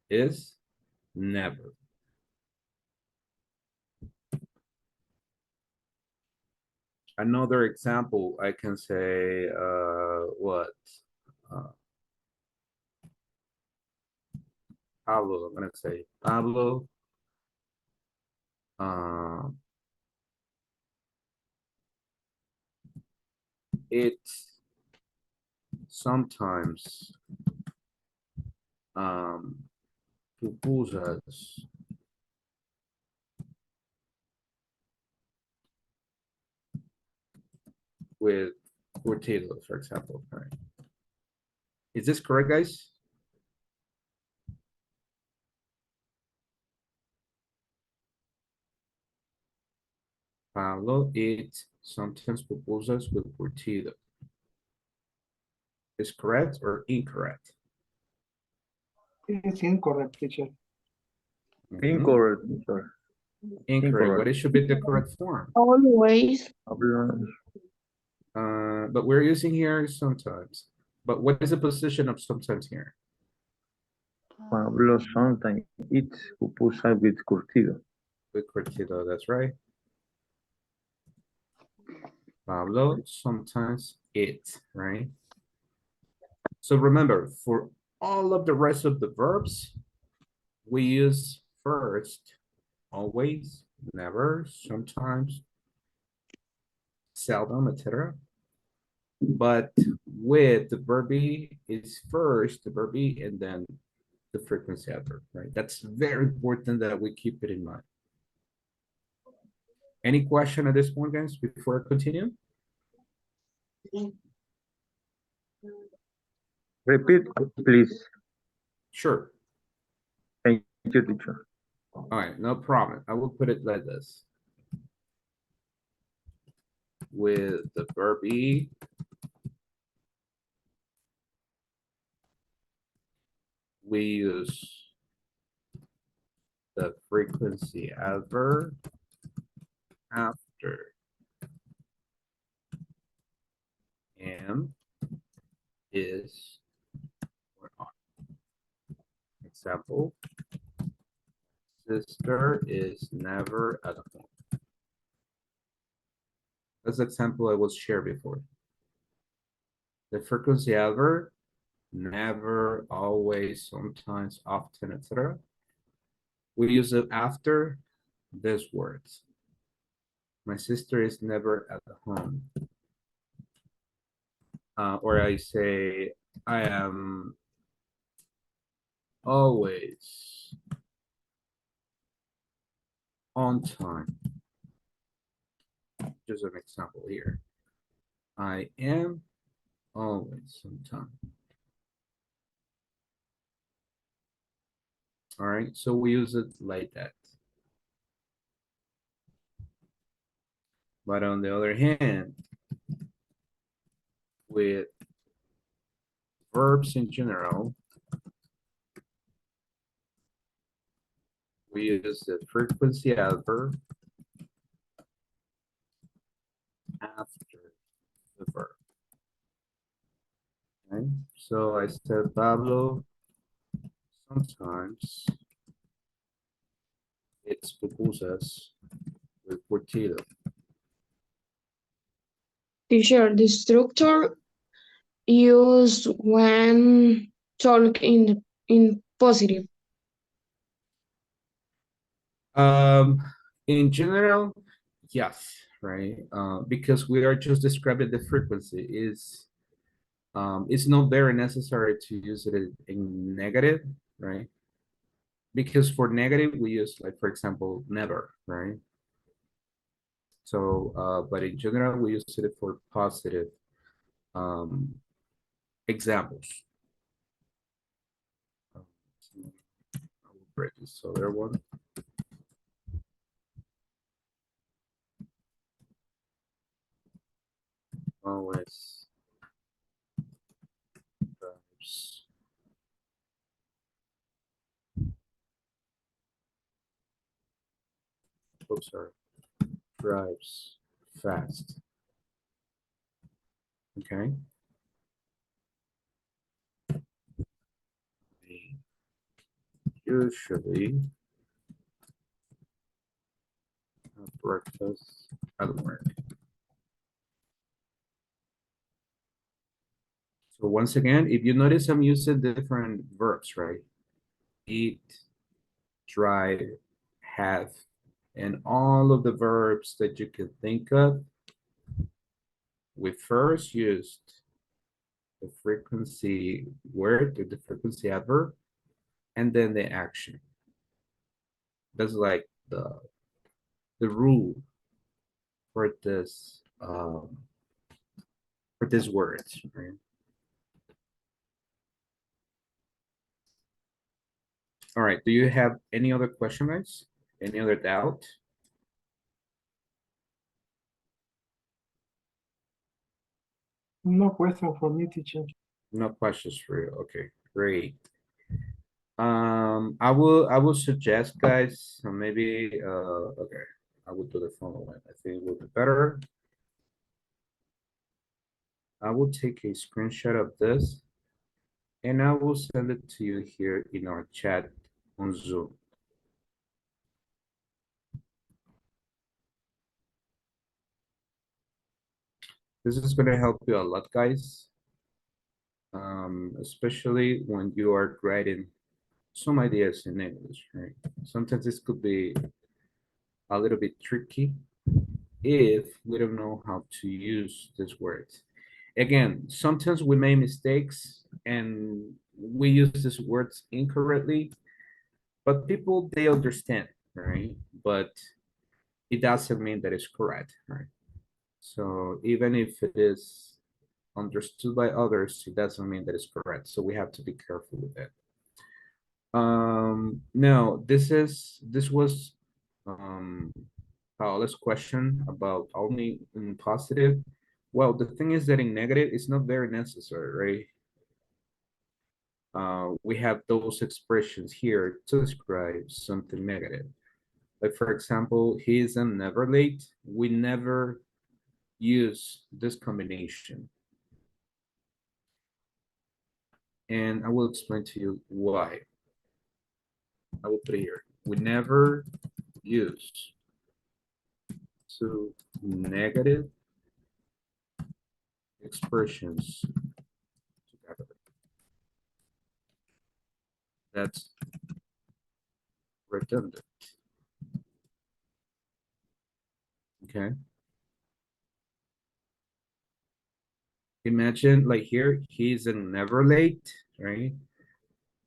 Is never. Another example, I can say, what? Pablo, I'm gonna say Pablo. It sometimes pupusas with curtido, for example. All right. Is this correct, guys? Pablo eats sometimes pupusas with curtido. Is correct or incorrect? It's incorrect, teacher. Mhm. Incorrect, teacher. Incorrect. What it should be the correct form? Always. But we're using here sometimes. But what is the position of sometimes here? Pablo sometimes eats pupusa with curtido. With curtido, that's right. Pablo sometimes eats, right? So remember, for all of the rest of the verbs, we use first, always, never, sometimes, seldom, etc. But with the verb be is first the verb be and then the frequency adverb, right? That's very important that we keep it in mind. Any question at this point, guys, before I continue? Repeat, please. Sure. Thank you, teacher. All right, no problem. I will put it like this. With the verb be, we use the frequency adverb after am, is, or are. Example, sister is never at home. That's the example I was shared before. The frequency adverb, never, always, sometimes, often, etc. We use it after these words. My sister is never at home. or I say I am always on time. Just an example here. I am always on time. All right, so we use it like that. But on the other hand, with verbs in general, we use the frequency adverb after the verb. Okay, so I said Pablo sometimes it's pupusas with curtido. Teacher, the structure used when talk in positive. In general, yes, right? Because we are just describing the frequency. It's not very necessary to use it in negative, right? Because for negative, we use, like, for example, never, right? So, but in general, we use it for positive examples. I will break this other one. Always verbs. Oh, sorry. Drives fast. Okay. We usually have breakfast at work. So once again, if you notice, I'm using different verbs, right? Eat, drive, have, and all of the verbs that you can think of, we first used the frequency word, the frequency adverb, and then the action. That's like the rule for this words, right? All right, do you have any other question, guys? Any other doubt? No question for me, teacher. No questions for you. Okay, great. I will suggest, guys, maybe okay, I will do the following. I think it will be better. I will take a screenshot of this and I will send it to you here in our chat on Zoom. This is going to help you a lot, guys, especially when you are writing some ideas in English, right? Sometimes this could be a little bit tricky if we don't know how to use these words. Again, sometimes we make mistakes and we use these words incorrectly, but people, they understand, right? But it doesn't mean that it's correct, right? So even if it is understood by others, it doesn't mean that it's correct. So we have to be careful with that. Now this was Paola's question about only in positive. Well, the thing is that in negative, it's not very necessary, right? We have those expressions here to describe something negative. Like, for example, he isn't never late. We never use this combination. And I will explain to you why. I will put it here. We never use two negative expressions together. That's redundant. Okay. Imagine like here, he's never late, right?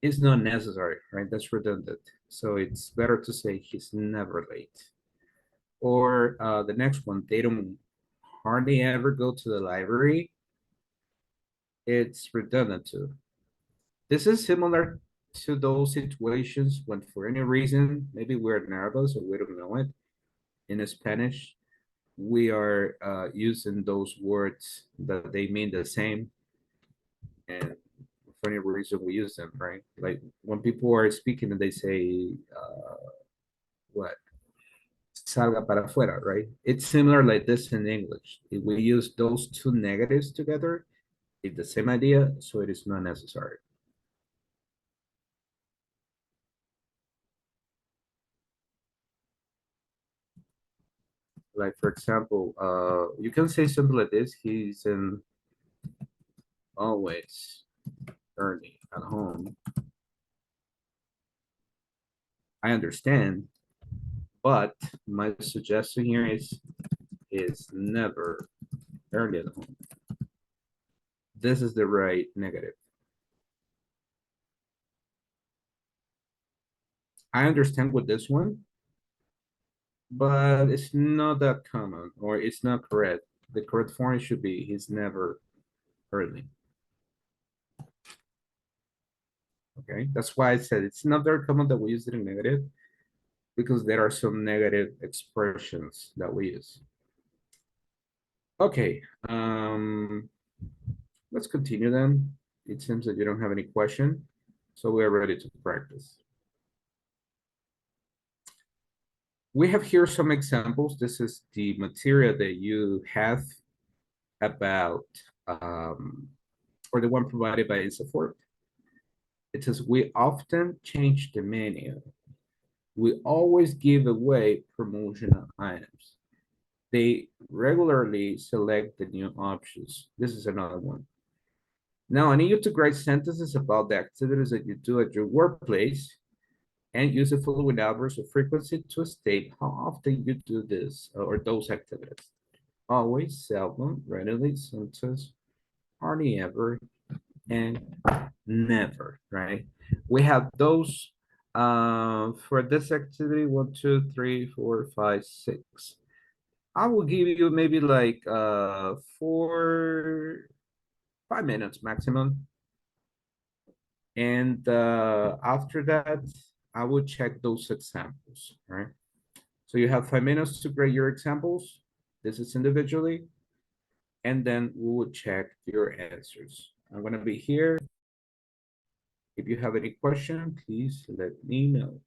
It's not necessary, right? That's redundant. So it's better to say he's never late. Or the next one, they don't hardly ever go to the library. It's redundant too. This is similar to those situations when for any reason, maybe we're nervous or we don't know it. In Spanish, we are using those words that they mean the same. And for any reason we use them, right? Like when people are speaking and they say, what? Salga para afuera, right? It's similar like this in English. If we use those two negatives together, it's the same idea, so it is not necessary. Like for example, you can say something like this, he's in always early at home. I understand, but my suggestion here is never early at home. This is the right negative. I understand with this one, but it's not that common or it's not correct. The correct form should be he's never early. Okay, that's why I said it's not very common that we use it in negative because there are some negative expressions that we use. Okay, let's continue then. It seems that you don't have any question, so we are ready to practice. We have here some examples. This is the material that you have about, or the one provided by INSAFORP. It says, we often change the menu. We always give away promotional items. They regularly select the new options. This is another one. Now, I need you to write sentences about the activities that you do at your workplace and use the following numbers of frequency to state how often you do this or those activities. Always, seldom, rarely, sometimes, hardly ever, and never, right? We have those for this activity, 1, 2, 3, 4, 5, 6. I will give you maybe like 5 minutes maximum. And after that, I will check those examples, right? So you have 5 minutes to grade your examples. This is individually. And then we will check your answers. I'm gonna be here. If you have any question, please let me know.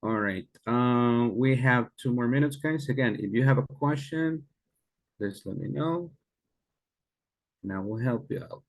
All right. We have 2 more minutes, guys. Again, if you have a question, just let me know, and I will help you out.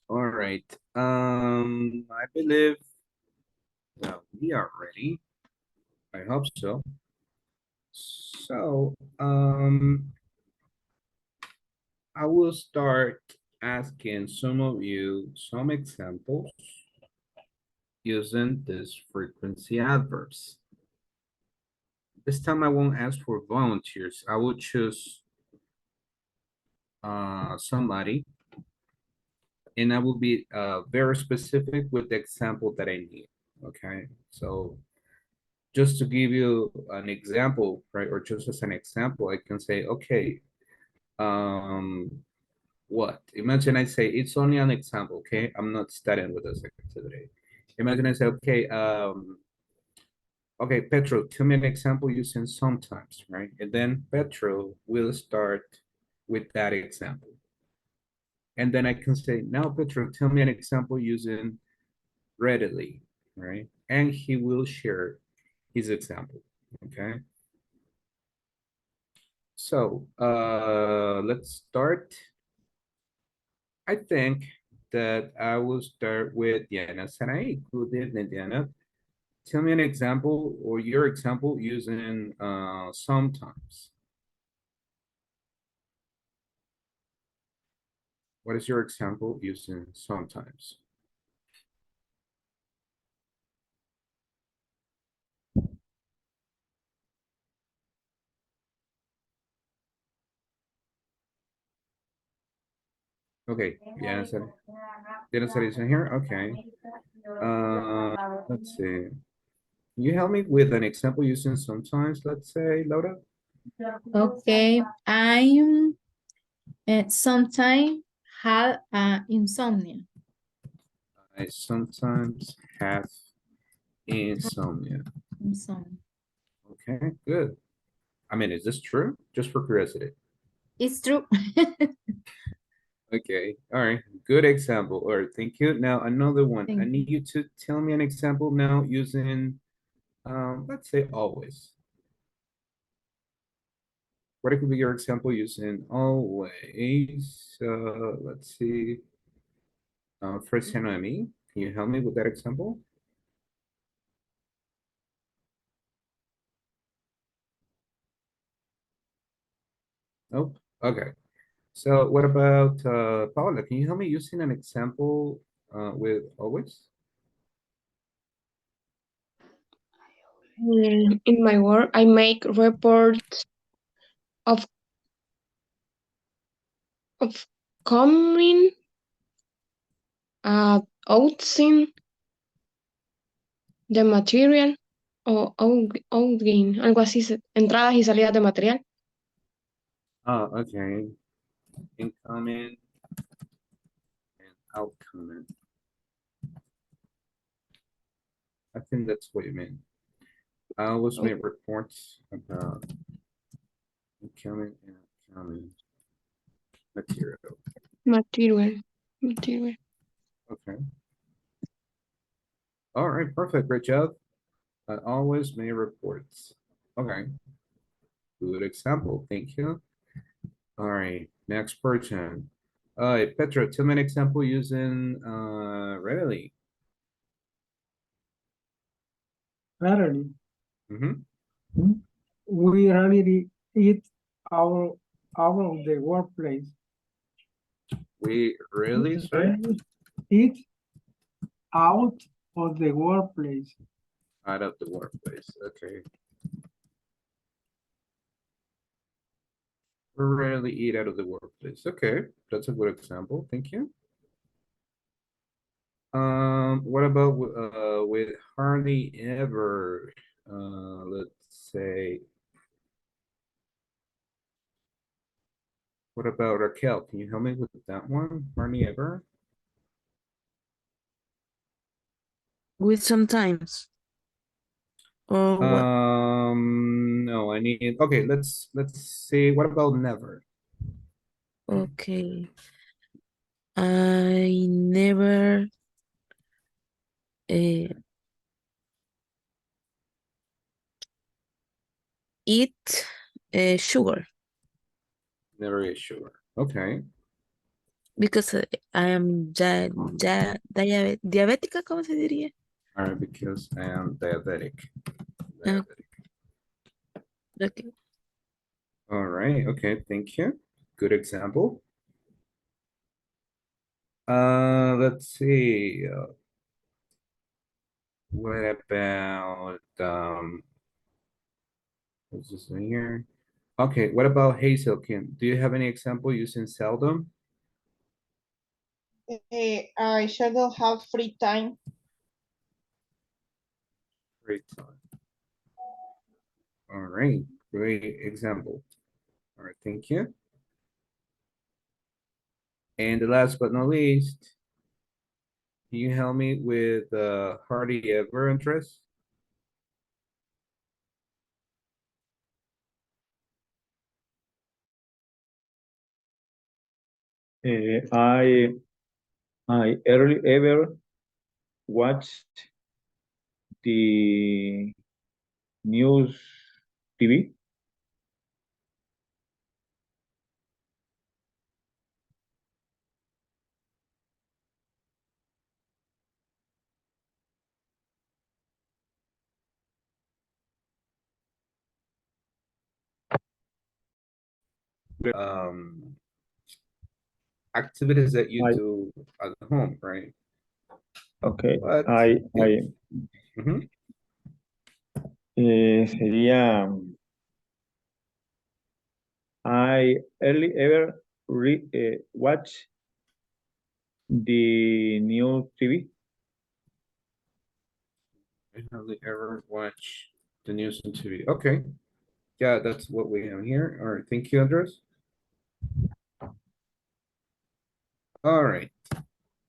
All right. I believe that we are ready. I hope so. So, I will start asking some of you some examples using this frequency adverbs. This time I won't ask for volunteers. I will choose somebody, and I will be very specific with the example that I need. Okay, so just to give you an example, right, or just as an example, I can say, okay, what? Imagine I say, it's only an example, okay? I'm not studying with this activity. Imagine I say, okay, okay, Petro, tell me an example using sometimes, right? And then Petro will start with that example. And then I can say, now Petro, tell me an example using readily, right? And he will share his example, okay? So let's start. I think that I will start with Diana Sanai. Good evening, Diana. Tell me an example or your example using sometimes. What is your example using sometimes? Okay, Diana Sanai is in here. Okay. Let's see. Can you help me with an example using sometimes, let's say, Laura? Okay, I'm sometimes have insomnia. I sometimes have insomnia. Insomnia. Okay, good. I mean, is this true? Just for curiosity. It's true. Okay, all right, good example. All right, thank you. Now another one. Thank I need you to tell me an example now using, let's say always. What could be your example using always? Let's see. First hand on me. Can you help me with that example? Nope. Okay. So what about Paula? Can you help me using an example with always? In my work, I make reports of of coming, outsing the material o outgoing, algo así, entradas y salidas de material. Oh, okay. Incoming and outcoming. I think that's what you mean. I always Oh. make reports about incoming and outcoming material. Material. Okay. All right, perfect. Great job. I always make reports. Okay. Good example. Thank you. All right, next person. Petra, tell me an example using readily. Rarely. Mm-hmm. We rarely eat out of the workplace. We really, sorry? Eat out of the workplace. Out of the workplace. Okay. We rarely eat out of the workplace. Okay, that's a good example. Thank you. What about with hardly ever? Let's say. What about Raquel? Can you help me with that one? Hardly ever. With sometimes. Or what? No, I need. Okay, let's see. What about never? Okay. I never eat sugar Never is sure. Okay. because I am diabética, ¿cómo se diría? All right, because I am diabetic. Ah, okay. All right. Okay. Thank you. Good example. Let's see. What about what's this in here? Okay. What about Hazel? Do you have any example using seldom? I shouldn't have free time. Great time. All right. Great example. All right. Thank you. And the last but not least, can you help me with hardly ever interest? I early ever watched the news TV. Um, Activities that you I, do at home, right? okay, But Mhm. sería I early ever watch the new TV. I hardly ever watch the news on TV. Okay, yeah, that's what we have here. All right, thank you, Andres. All right.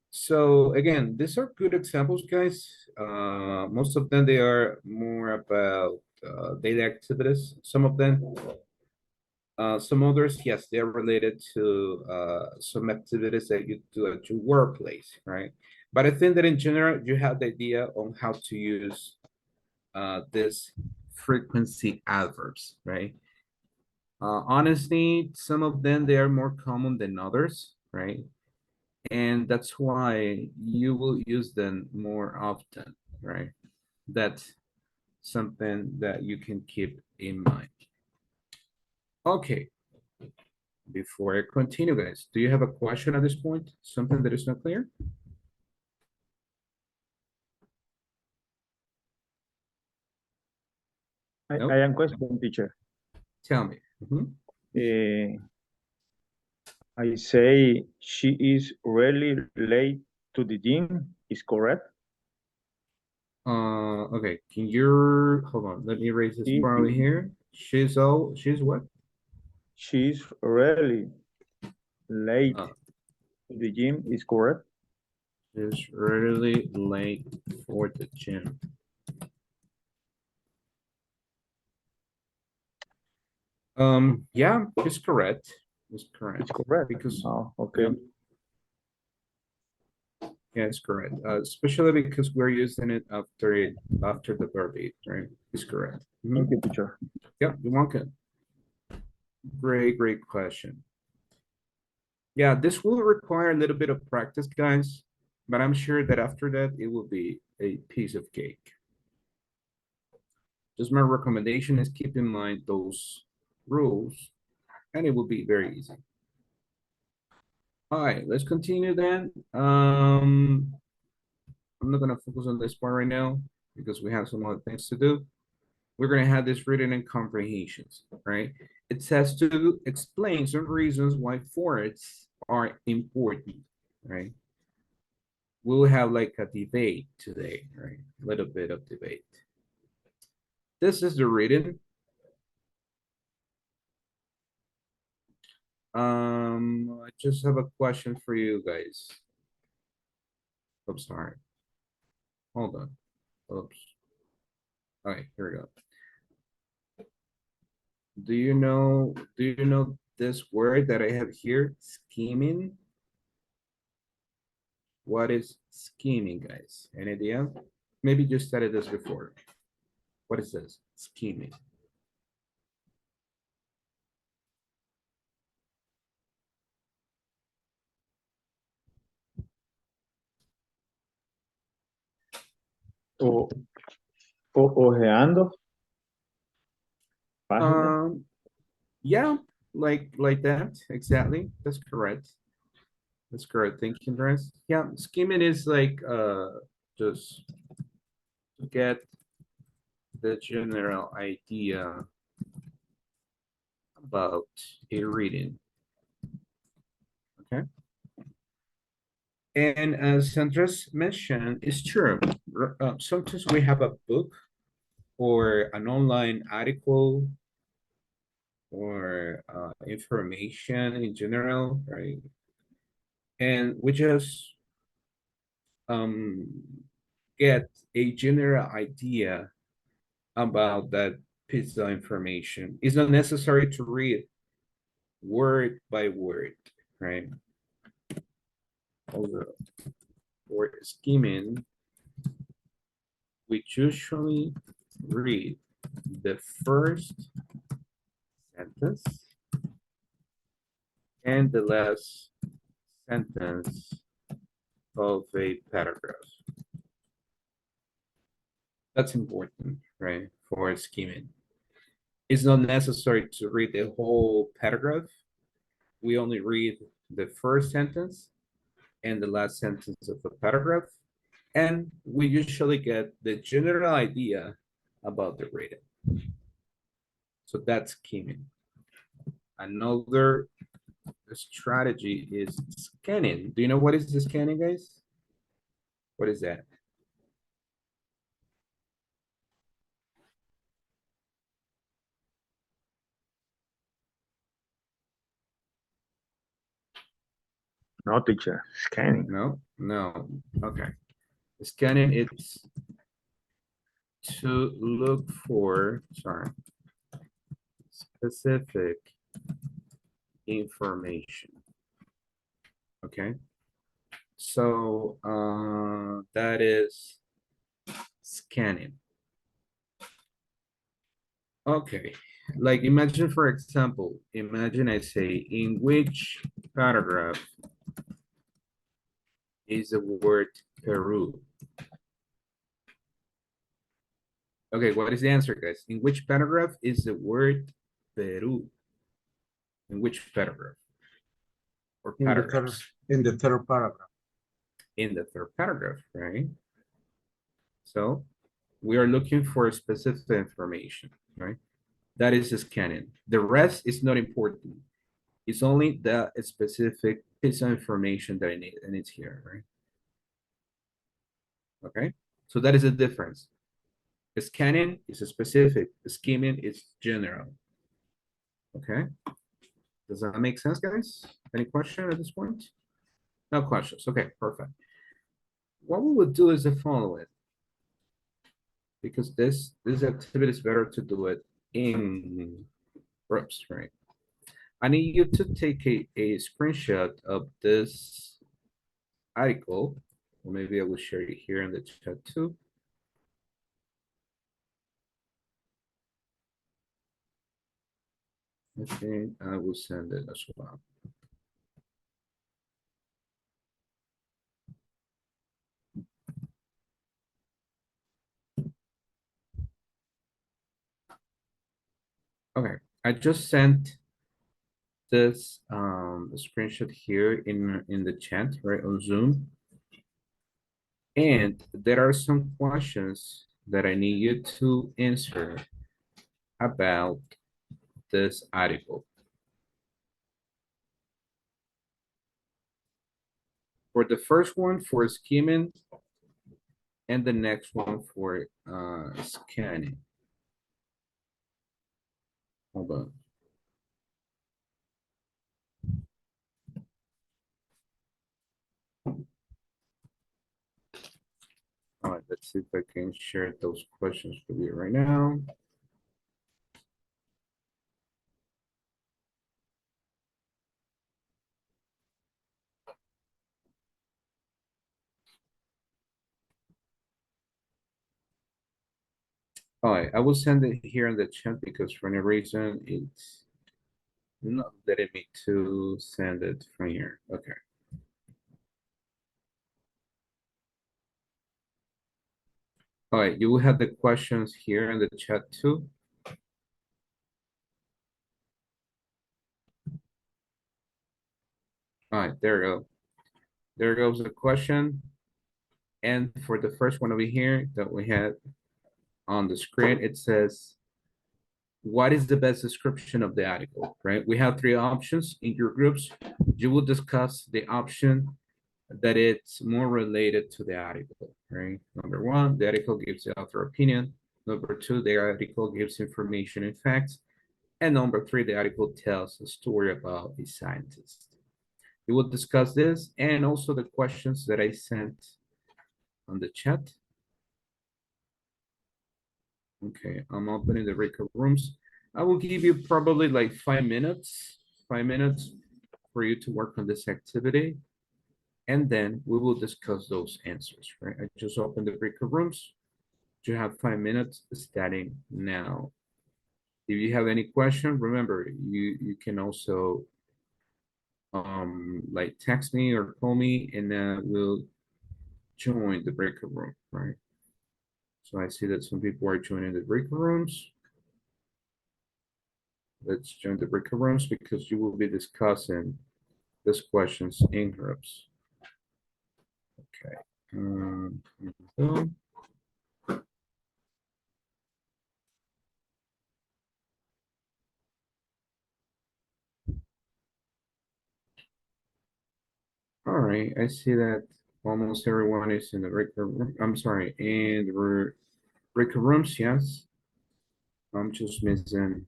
So again, these are good examples, guys. Most of them, they are more about daily activities. Some of them Some others, yes, they're related to some activities that you do at your workplace, right? But I think that in general, you have the idea on how to use this frequency adverbs, right? Honestly, some of them, they are more common than others, right? And that's why you will use them more often, right? That's something that you can keep in mind. Okay, before I continue, guys, do you have a question at this point? Something that is not clear? Nope. I am question, teacher. Tell me. I say she is really late to the gym. Is correct? Okay, can you hold on? Let me erase this part here. She's what? She's really late to the gym. Is correct? She's really late for the gym. Yeah, it's correct. It's correct. It's correct. Because okay. Yeah, it's correct. Especially because we're using it after the verb be, right? It's correct. Thank you, teacher. Yeah, you're welcome. Great question. Yeah, this will require a little bit of practice, guys, but I'm sure that after that, it will be a piece of cake. Just my recommendation is keep in mind those rules, and it will be very easy. All right, let's continue then. I'm not gonna focus on this part right now because we have some other things to do. We're gonna have this written in comprehensions, right? It says to explain some reasons why forests are important, right? We'll have like a debate today, right? A little bit of debate. This is the written. I just have a question for you guys. I'm sorry. Hold on. Oops. All right, here we go. Do you know this word that I have here? Scheming. What is scheming, guys? Any idea? Maybe you studied this before. What is this? Scheming. Ojeando. Yeah, like that. Exactly. That's correct. That's correct. Thank you, Andres. Yeah, scheming is like just to get the general idea about a reading. Okay. And as Andres mentioned, it's true. Sometimes we have a book or an online article or information in general, right? And we just get a general idea about that piece of information. It's not necessary to read word by word, right? Although for skimming, we usually read the first sentence and the last sentence of a paragraph. That's important, right? For skimming. It's not necessary to read the whole paragraph. We only read the first sentence and the last sentence of the paragraph. And we usually get the general idea about the reading. So that's skimming. Another strategy is scanning. Do you know what is the scanning, guys? What is that? No, teacher. Scanning. No. Okay. Scanning, it's to look for, specific information. Okay. So that is scanning. Okay. Like imagine, for example, imagine I say, in which paragraph is the word Peru? Okay, what is the answer, guys? In which paragraph is the word Peru? In which paragraph? Or paragraphs? In the third paragraph. In the third paragraph, right? So we are looking for specific information, right? That is scanning. The rest is not important. It's only the specific piece of information that I need, and it's here, right? Okay, so that is the difference. Scanning is specific, skimming is general. Okay, does that make sense, guys? Any question at this point? No questions. Okay, perfect. What we would do is the following, because this activity is better to do it in groups, right? I need you to take a screenshot of this article, or maybe I will share it here in the chat too. Okay, I will send it as well. Okay, I just sent this screenshot here in the chat, right, on Zoom. And there are some questions that I need you to answer about this article. For the first one, for skimming, and the next one for scanning. Hold on. All right, let's see if I can share those questions with you right now. All right, I will send it here in the chat because for any reason it's not letting me to send it from here. Okay. All right, you will have the questions here in the chat too. All right, there we go. There goes the question. And for the first one over here that we had on the screen, it says, what is the best description of the article, right? We have three options in your groups. You will discuss the option that it's more related to the article, right? Number one, the article gives the author opinion. Number two, the article gives information and facts. And number three, the article tells a story about a scientist. We will discuss this and also the questions that I sent on the chat. Okay, I'm opening the breakout rooms. I will give you probably like 5 minutes for you to work on this activity. And then we will discuss those answers, right? I just opened the breakout rooms. You have 5 minutes starting now. If you have any question, remember, you can also like text me or call me and we'll join the breakout room, right? So I see that some people are joining the breakout rooms. Let's join the breakout rooms because you will be discussing these questions in groups. Okay. So. All right, I see that almost everyone is in the breakout room. I'm sorry, in the breakout rooms, yes. I'm just missing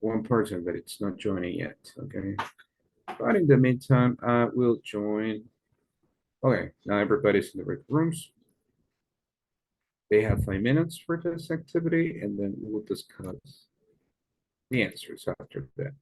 one person, but it's not joining yet, okay? But in the meantime, I will join. Okay, now everybody's in the breakout rooms. They have 5 minutes for this activity, and then we'll discuss the answers after that.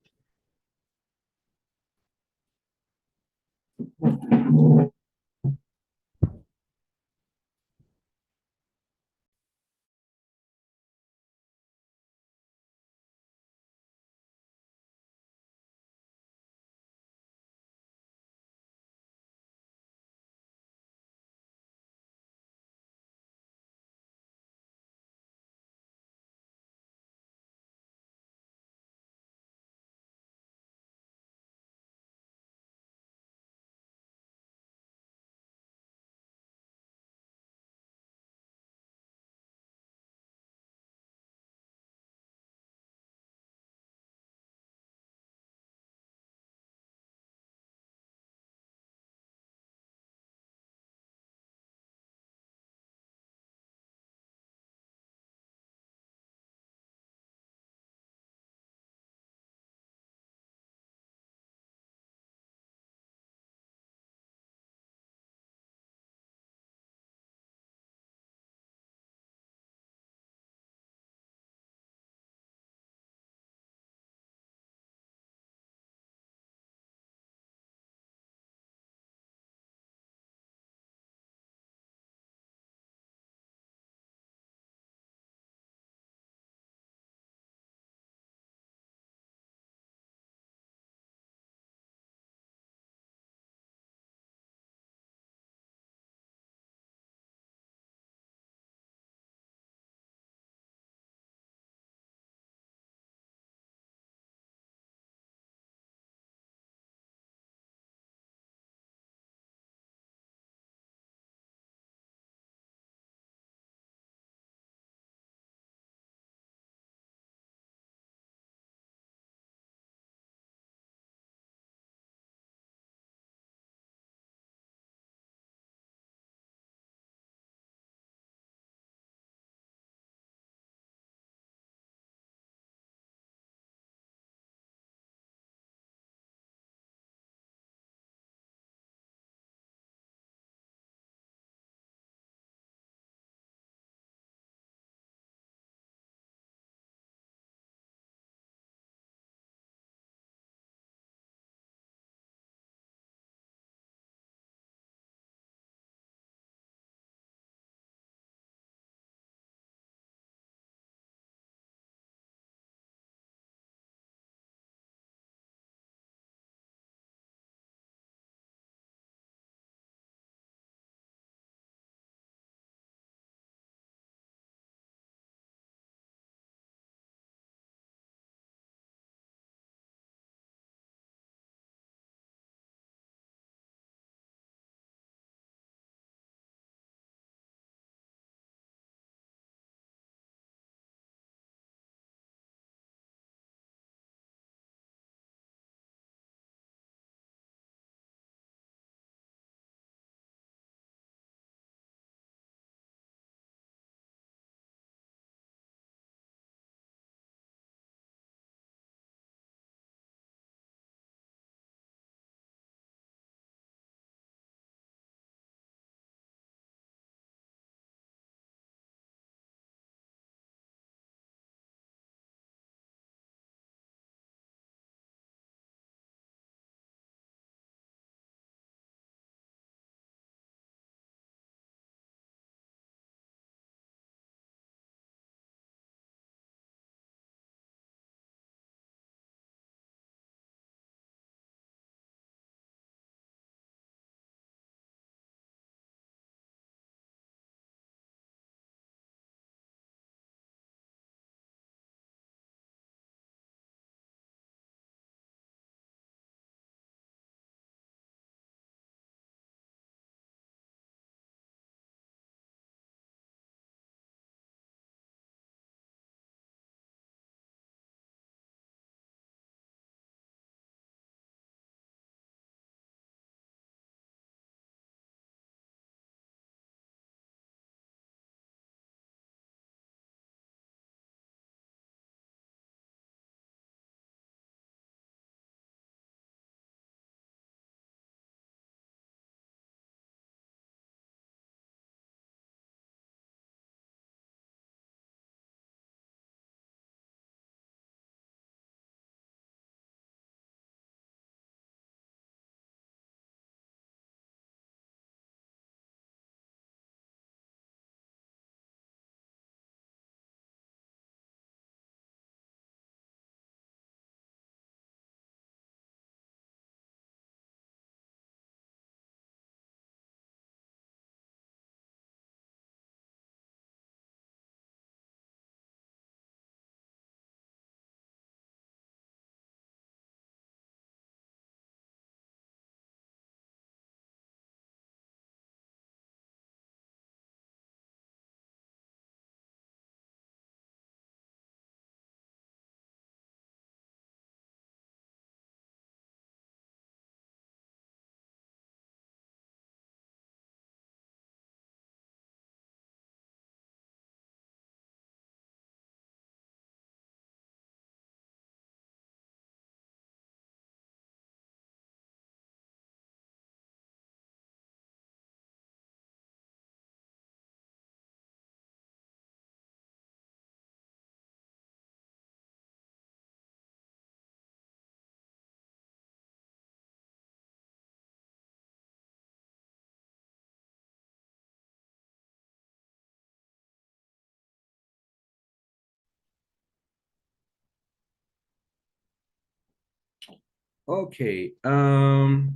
Okay, let's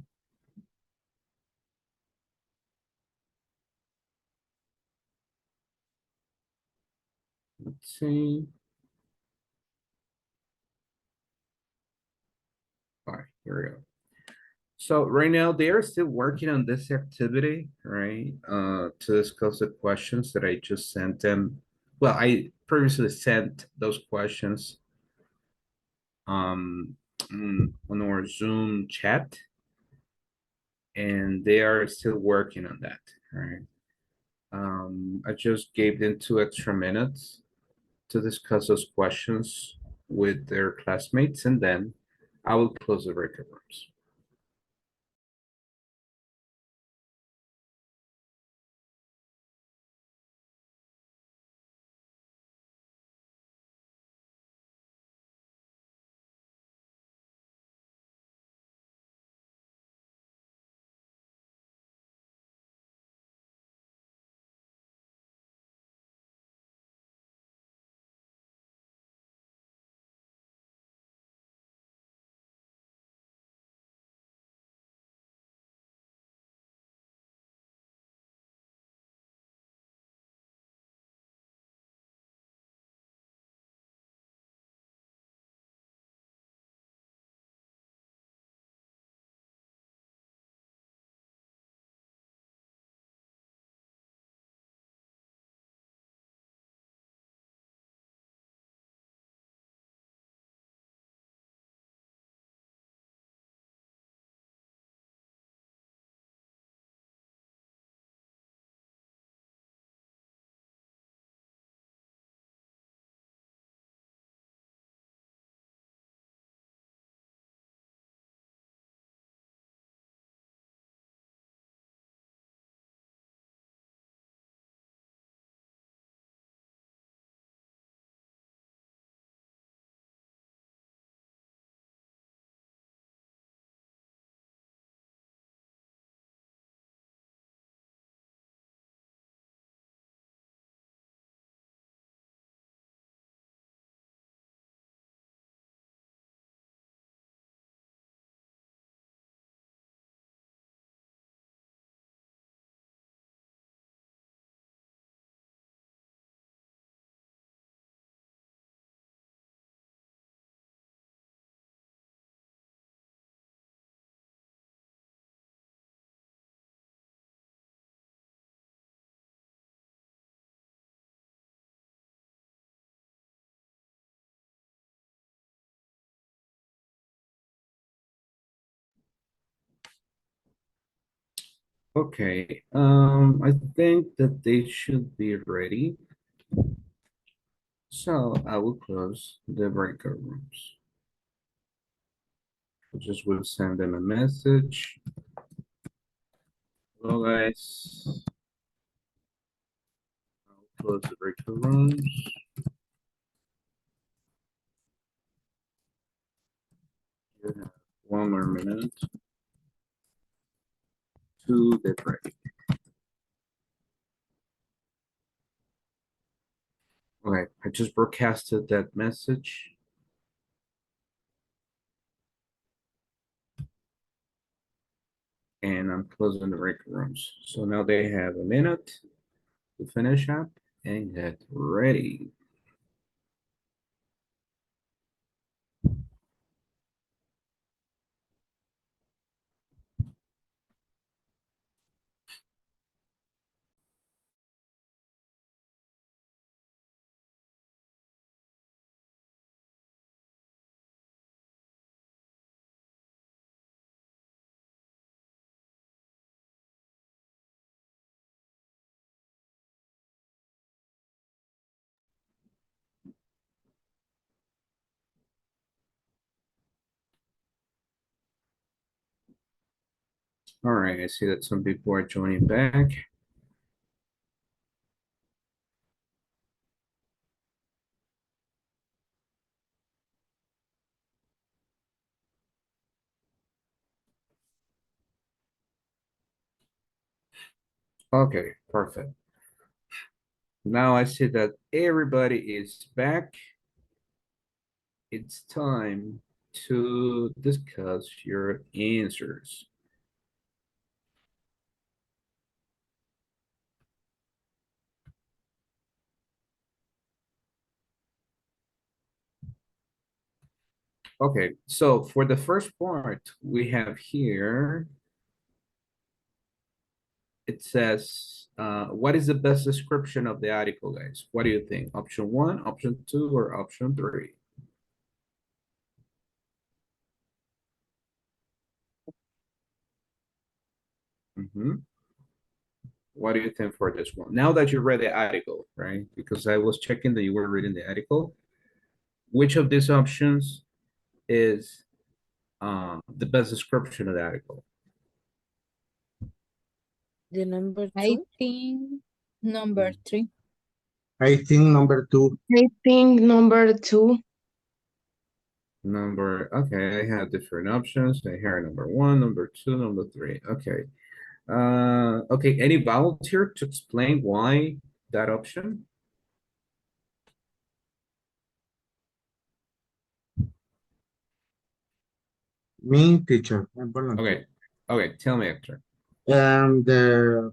see. All right, here we go. So right now they are still working on this activity, right? To discuss the questions that I just sent them. Well, I previously sent those questions on our Zoom chat, and they are still working on that, right? I just gave them 2 extra minutes to discuss those questions with their classmates, and then I will close the breakout rooms. Okay, I think that they should be ready. So I will close the breakout rooms. I just will send them a message. Hello guys. I'll close the breakout rooms. You have 1 more minute to get ready. Okay, I just broadcasted that message. And I'm closing the breakout rooms. So now they have a minute to finish up and get ready. All right, I see that some people are joining back. Okay, perfect. Now I see that everybody is back. It's time to discuss your answers. Okay, so for the first part, we have here, it says, what is the best description of the article, guys? What do you think? Option 1, option 2, or option 3? What do you think for this one? Now that you read the article, right? Because I was checking that you were reading the article. Which of these options is the best description of the article? The number I 2. think number 3. I think number 2. I think number 2. Okay, I have different options. I have number 1, number 2, number 3. Okay. Okay, any volunteer to explain why that option? Me, teacher. I'm volunteer. Okay, tell me, Hector. And the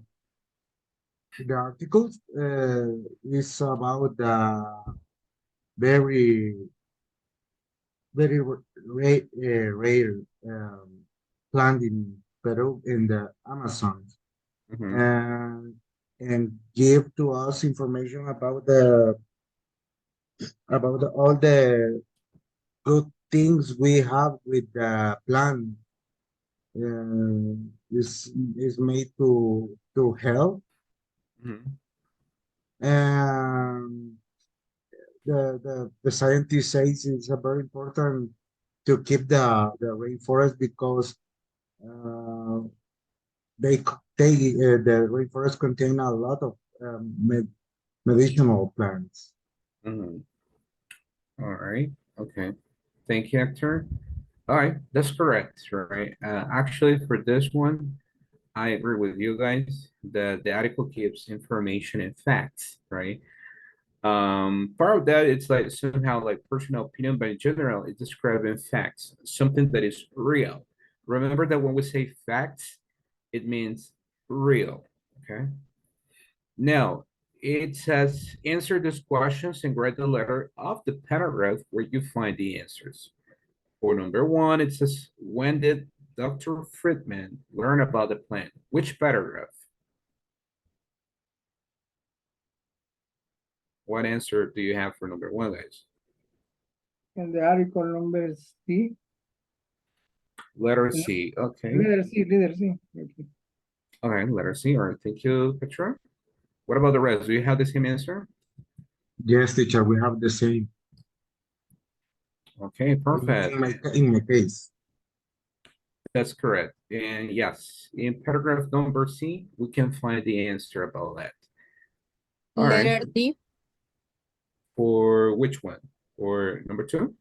article is about the very, very rare plant in Peru in the Amazon. And give to us information about all the good things we have with the plant. Is made to help. And the scientist says it's a very important to keep the rainforest because they the rainforest contain a lot of medicinal plants. All right. Okay. Thank you, Hector. All right, that's correct, right? Actually, for this one, I agree with you guys that the article gives information and facts, right? Part of that, it's like somehow like personal opinion, but in general, it's describing facts, something that is real. Remember that when we say facts, it means real, okay? Now, it says answer these questions and write the letter of the paragraph where you find the answers. For number 1, it says, when did Dr. Friedman learn about the plant? Which paragraph? What answer do you have for number 1, guys? And the article number C. Letter C, okay. Letter C. Okay. Okay, letter C, all right, thank you, Petra. What about the rest? Do you have the same answer? Yes, teacher, we have the same. Okay, perfect. In my case. That's correct. And yes, in paragraph number C, we can find the answer about that. All Letter right. D. For which one? For number 2?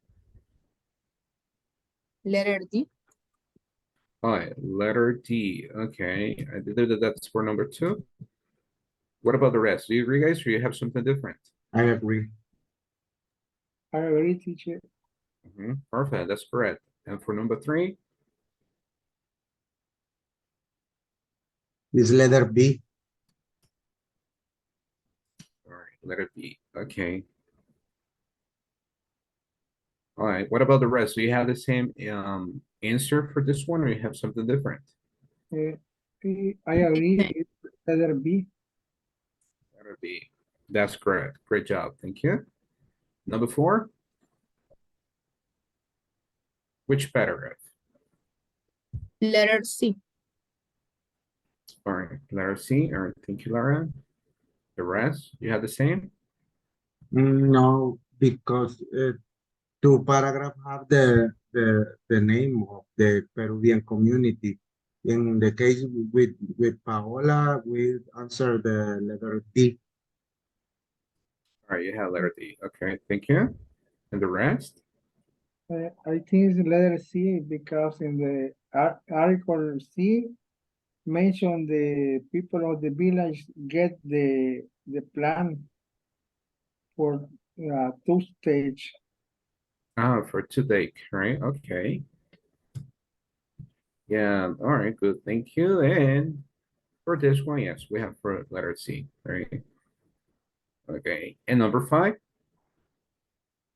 Letter D. All right, letter D. Okay, I believe that that's for number 2. What about the rest? Do you agree, guys, or you have something different? I agree. I agree, teacher. Perfect, that's correct. And for number 3? Is letter B. All right, letter B. Okay. All right, what about the rest? Do you have the same answer for this one, or you have something different? I agree. It's letter B. Letter B. That's correct. Great job. Thank you. Number 4? Which paragraph? Letter C. All right, letter C. All right, thank you, Lara. The rest, you have the same? No, because 2 paragraphs have the name of the Peruvian community. In the case with Paola, we answer the letter D. All right, you have letter D. Okay, thank you. And the rest? I think it's letter C because in the article C mention the people of the village get the plan for 2 stage. Ah, for today, right? Okay. Yeah, all right, good. Thank you. And for this one, yes, we have for letter C, right? Okay. And number 5?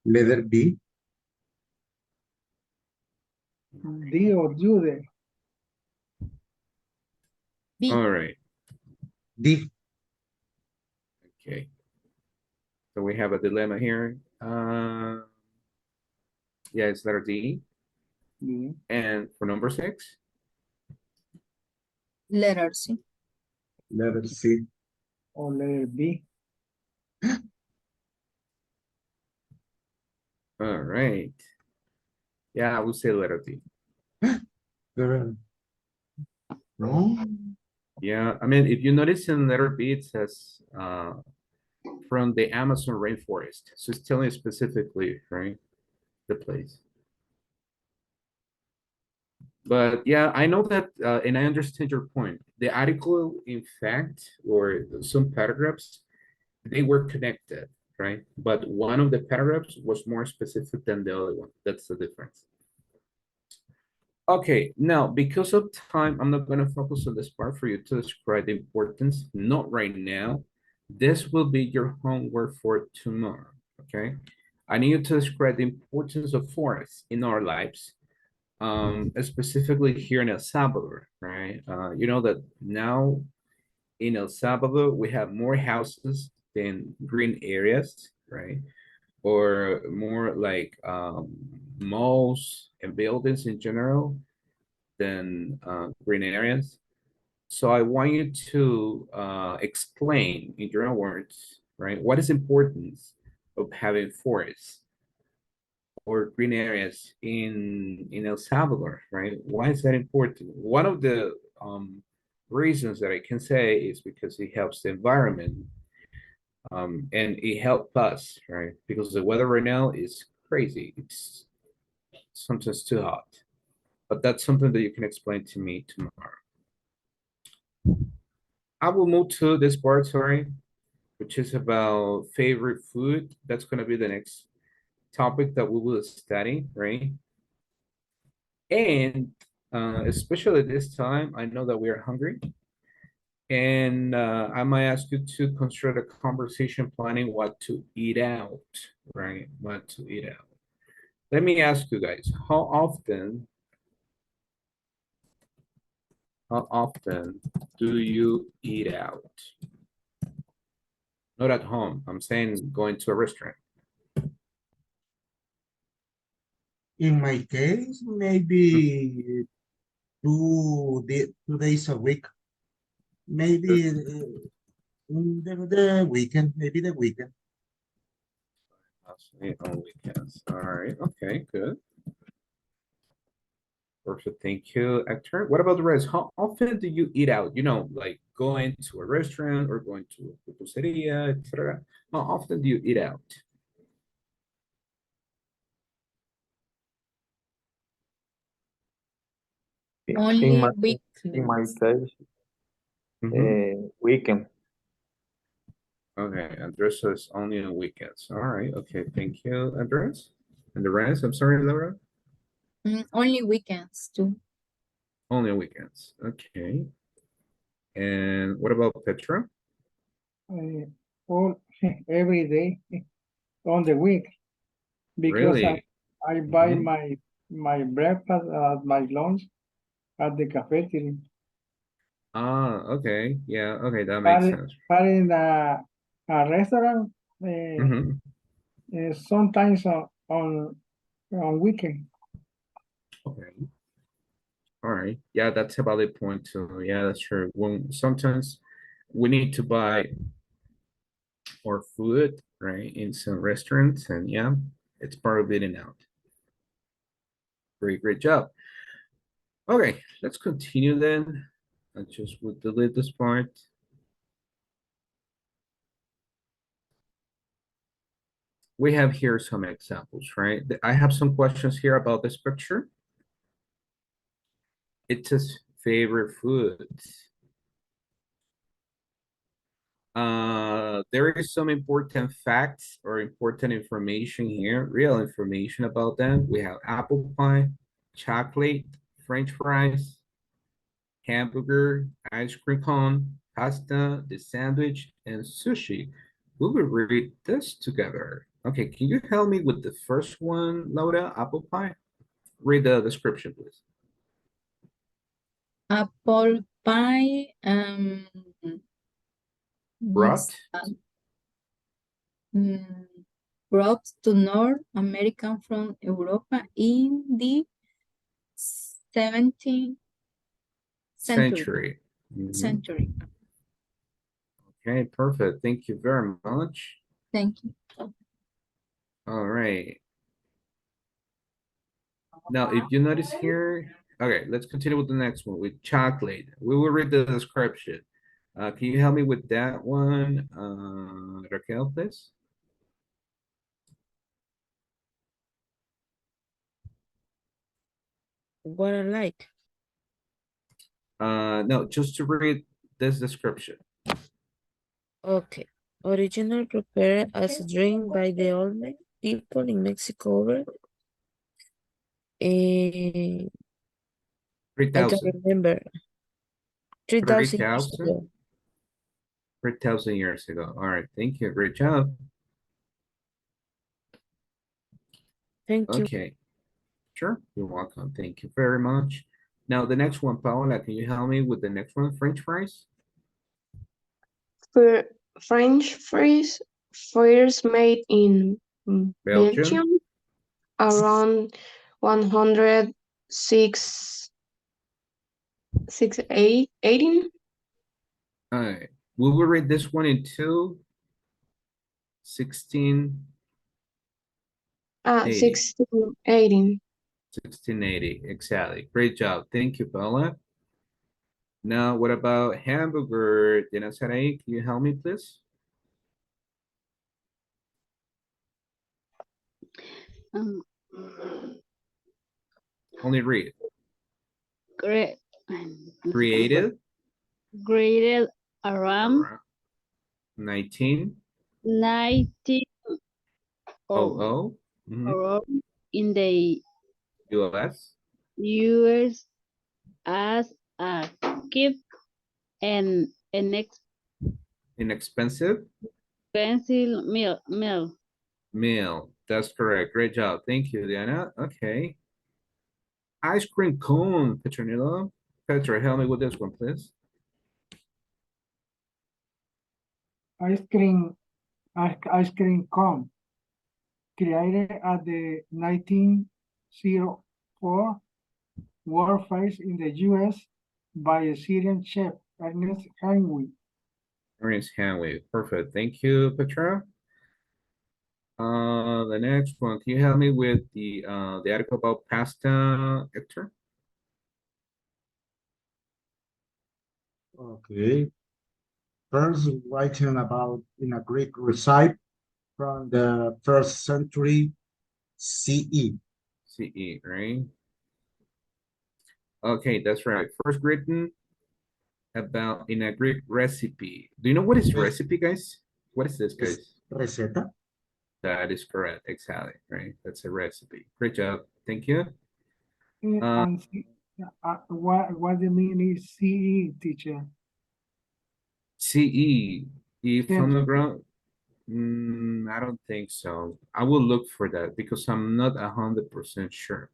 Letter B. D or Jude. B. All right. D. Okay. So we have a dilemma here. Yeah, it's letter D. D. And for number 6? Letter C. Letter C. Or letter B. All right. Yeah, I would say letter D. Letter. No. Yeah, I mean, if you notice in letter B, it says from the Amazon rainforest. So it's telling you specifically, right, the place. But yeah, I know that, and I understand your point. The article, in fact, or some paragraphs, they were connected, right? But one of the paragraphs was more specific than the other one. That's the difference. Okay, now because of time, I'm not going to focus on this part for you to describe the importance, not right now. This will be your homework for tomorrow, okay? I need you to describe the importance of forests in our lives, specifically here in El Salvador, right? You know that now in El Salvador, we have more houses than green areas, right? Or more like malls and buildings in general than green areas. So I want you to explain in your own words, right? What is importance of having forests or green areas in El Salvador, right? Why is that important? One of the reasons that I can say is because it helps the environment, and it helps us, right? Because the weather right now is crazy. It's sometimes too hot, but that's something that you can explain to me tomorrow. I will move to this part, sorry, which is about favorite food. That's going to be the next topic that we will study, right? And especially this time, I know that we are hungry. And I might ask you to construct a conversation planning what to eat out, right? What to eat out. Let me ask you guys, how often do you eat out? Not at home. I'm saying going to a restaurant. In my case, maybe 2 days a week. Maybe the weekend. Maybe the weekend. On weekends. All right. Okay, good. Perfect. Thank you, Hector. What about the rest? How often do you eat out? You know, like going to a restaurant or going to a pupuseria, etc. How often do you eat out? In my Only in my weekly. case, weekend. Okay, Andres says only on weekends. All right. Okay, thank you, Andres. And the rest, I'm sorry, Laura. Only weekends too. Only on weekends. Okay. And what about Petra? All every day on the week because Really? I buy Mhm. my breakfast, my lunch at the cafeteria. Ah, okay. Yeah, okay, that But, makes sense. but in a restaurant, Mhm. sometimes on weekend. Okay. All right. Yeah, that's a valid point too. Yeah, that's true. When sometimes we need to buy our food, right, in some restaurants, and yeah, it's part of eating out. Great, great job. Okay, let's continue then. I just would delete this part. We have here some examples, right? I have some questions here about this picture. It says favorite foods. there is some important facts or important information here, real information about them. We have apple pie, chocolate, French fries, hamburger, ice cream cone, pasta, the sandwich, and sushi. We will read this together. Okay, can you help me with the first one, Laura? Apple pie? Read the description, please. Apple pie Brought? brought to North America from Europa in the 17th century. Mhm. Century. Okay, perfect. Thank you very much. Thank you. All right. Now, if you notice here, okay, let's continue with the next one with chocolate. We will read the description. Can you help me with that one, Raquel, please? What I like. No, just to read this description. Okay. Original prepared as a drink by the old people in Mexico over. I don't 3,000. remember. 3,000 years 3,000? ago. 3,000 years ago. All right, thank you. Great job. Thank you. Okay, sure. You're welcome. Thank you very much. Now, the next one, Paola, can you help me with the next one, French fries? For French fries, first made in Belgium? Belgium around 106 18. All right, we will read this one in 1680. 1618. 1680, exactly. Great job. Thank you, Paola. Now, what about hamburger? Can you help me, please? Um, Only read. great. Created Graded around around 1900 90 mhm, in the US. US as a gift and an Inexpensive expensive meal. meal. That's correct. Great job. Thank you, Diana. Okay. Ice cream cone, Petronilo. Petra, help me with this one, please. Ice cream cone created at the 1904 World Fest in the US by a Syrian chef, Ernest Hemingway. Ernest Hanway. Perfect. Thank you, Petra. The next one, can you help me with the article about pasta, Hector? Okay. First, writing about in a Greek recipe from the first century CE. CE, right? Okay, that's right. First written about in a Greek recipe. Do you know what is recipe, guys? What is this, guys? Receta. That is correct, exactly, right? That's a recipe. Great job. Thank you. And what the meaning is CE, teacher? CE, if on the Century. ground, I don't think so. I will look for that because I'm not 100% sure,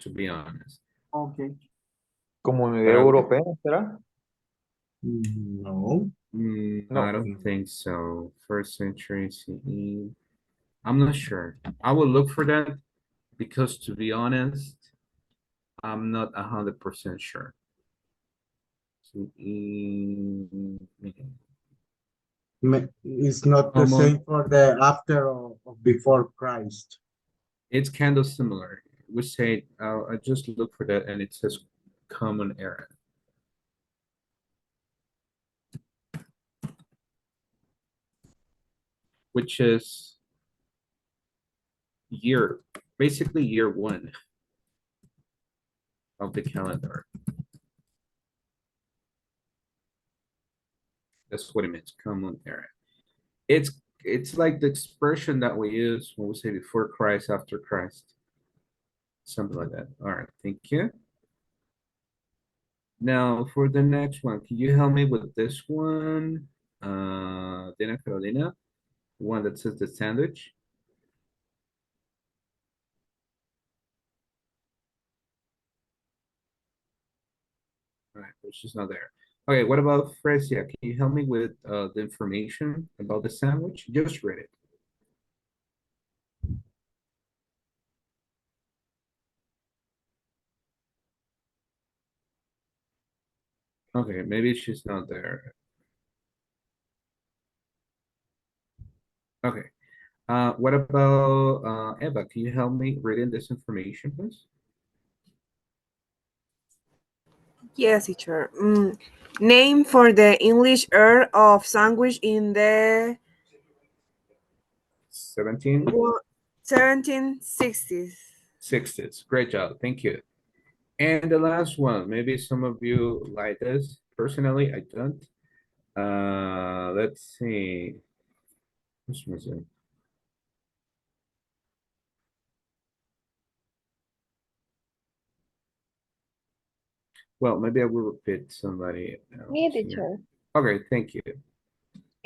to be honest. Okay. Comunidad But Europea, ¿será? No. No. I don't think so. First century CE. I'm not sure. I will look for that because, to be honest, I'm not 100% sure. It's not the Common. same for the after or before Christ. It's kind of similar. We say, I just look for that and it says common era. Which is basically year one of the calendar. That's what it means, common era. It's like the expression that we use when we say before Christ, after Christ. Something like that. All right, thank you. Now for the next one, can you help me with this one? Dana Carolina, one that says the sandwich. All right, but she's not there. Okay, what about Fresia? Can you help me with the information about the sandwich? Just read it. Okay, maybe she's not there. Okay. What about Eva? Can you help me reading this information, please? Yes, teacher. Name for the English Earl of Sandwich in the 1760s. 60s. Great job. Thank you. And the last one, maybe some of you like this. Personally, I don't. Let's see. Which was it? Well, maybe I will repeat somebody else Me, here. teacher. Okay, thank you.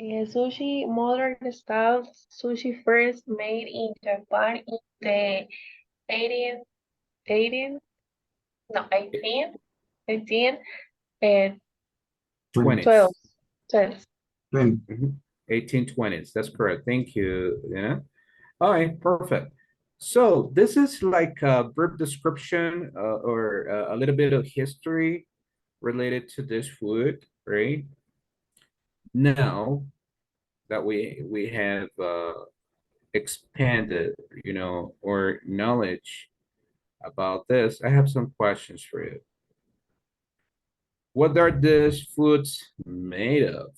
Sushi modern style sushi first made in Japan in the 18, 18 no 18 18 and 20s. 12 12. 1820s. That's correct. Thank you, Dana. All right, perfect. So this is like a brief description or a little bit of history related to this food, right? Now that we have expanded, or knowledge about this, I have some questions for you. What are these foods made of?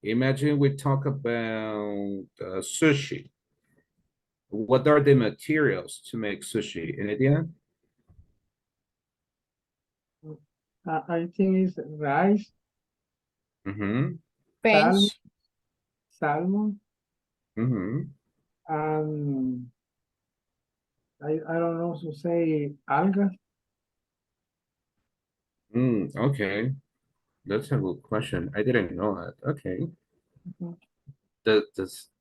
Imagine we talk about sushi. What are the materials to make sushi? Any idea? I think it's rice, Mm-hmm. salmon, Fish. salmon, Mm-hmm. and I don't know to say algas. Okay. That's a good question. I didn't know that. Okay. Mhm.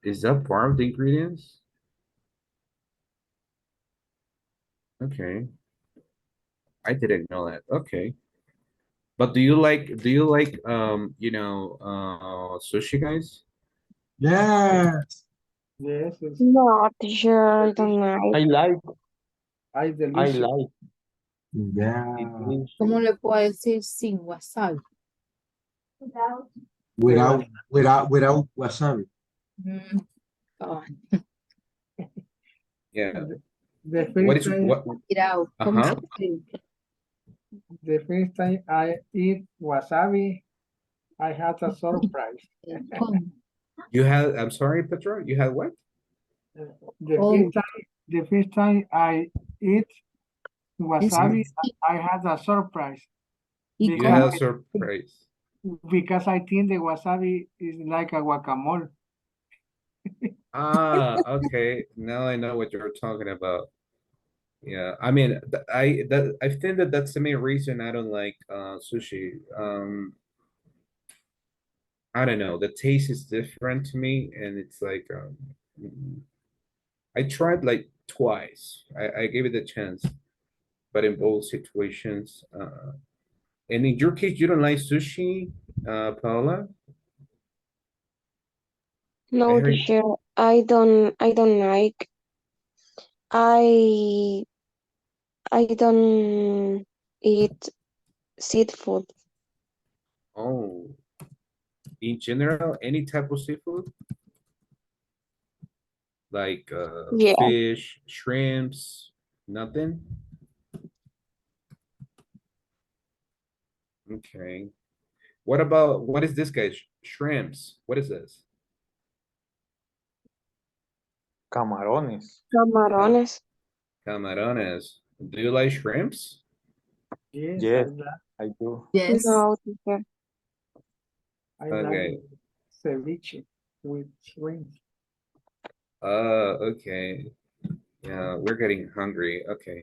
Is that part of the ingredients? Okay. I didn't know that. Okay. But do you like sushi, guys? Yes. Yes, it's No, teacher, I don't I like. like, I delicious. like Yeah. it. ¿Cómo le puedo decir sin wasabi? Without wasabi. Mm, on. Yeah. The What first is time, what? Mira, ¿cómo Uh-huh. se escribe? the first time I eat wasabi, I had a surprise. ¿Cómo? You had, I'm sorry, Petra, you had what? Oh, The first time I eat es wasabi, I had a surprise ¿Y You because had cómo? a surprise. because I think the wasabi is like a guacamole. Ah, okay. Now I know what you're talking about. Yeah, I mean, I think that's the main reason I don't like sushi. I don't know. The taste is different to me, and it's like I tried like twice. I gave it a chance, but in both situations, and in your case, you don't like sushi, Paula? I No, heard. teacher, I don't like. I I don't eat seafood. Oh, in general, any type of seafood, like Yeah. fish, shrimps, nothing. Okay. What is this guy? Shrimps. What is this? Camarones. Camarones. Camarones. Do you like shrimps? Yes, Yes, I do. Yes. No, teacher. I like Okay. ceviche. with shrimp. Okay. Yeah, we're getting hungry. Okay.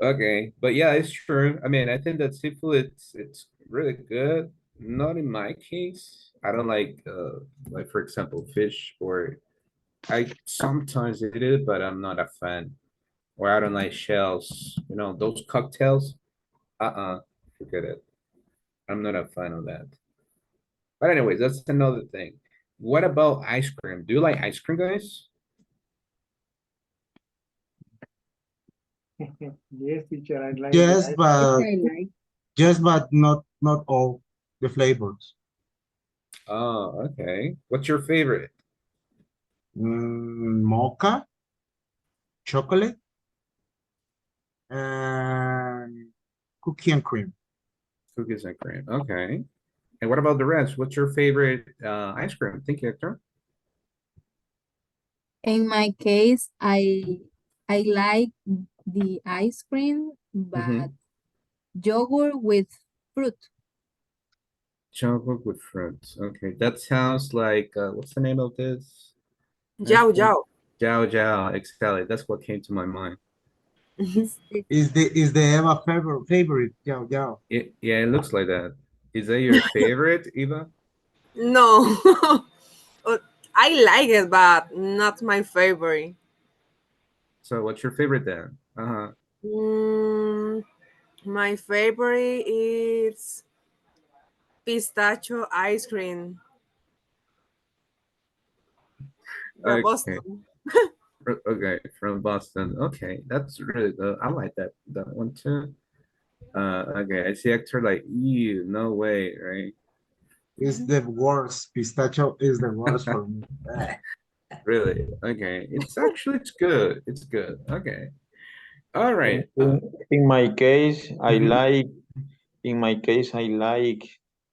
Okay, but yeah, it's true. I mean, I think that seafood it's really good. Not in my case. I don't like for example fish, or I sometimes eat it, but I'm not a fan. Or I don't like shells. You know, those cocktails. Forget it. I'm not a fan of that. But anyways, that's another thing. What about ice cream? Do you like ice cream, guys? Yes, teacher, I like the Yes, ice but I like. not all the flavors. Oh, okay. What's your favorite? Mocha, chocolate, and cookie and cream. Cookies and cream. Okay. And what about the rest? What's your favorite ice cream? Thank you, Hector. In my case, I like the ice cream, but Mhm. yogurt with fruit. Chocolate with fruits. Okay, that sounds like what's the name of this? ice Yao cream? Yao. Jiao Jiao, exactly. That's what came to my mind. Is the Eva favorite? Yeah, yeah. Yeah, it looks like that. Is that your favorite, Eva? No. Oh, I like it, but not my favorite. So what's your favorite then? Uh-huh. Mm, my favorite is pistachio ice cream from Okay. Boston. Okay, from Boston. Okay, that's really good. I like that one too. Okay, I see Hector like, you, no way, right? Is the worst. Pistachio is the worst for me. Really? Okay. It's good. It's good. Okay. All In, right. in, in my case, Mhm. I like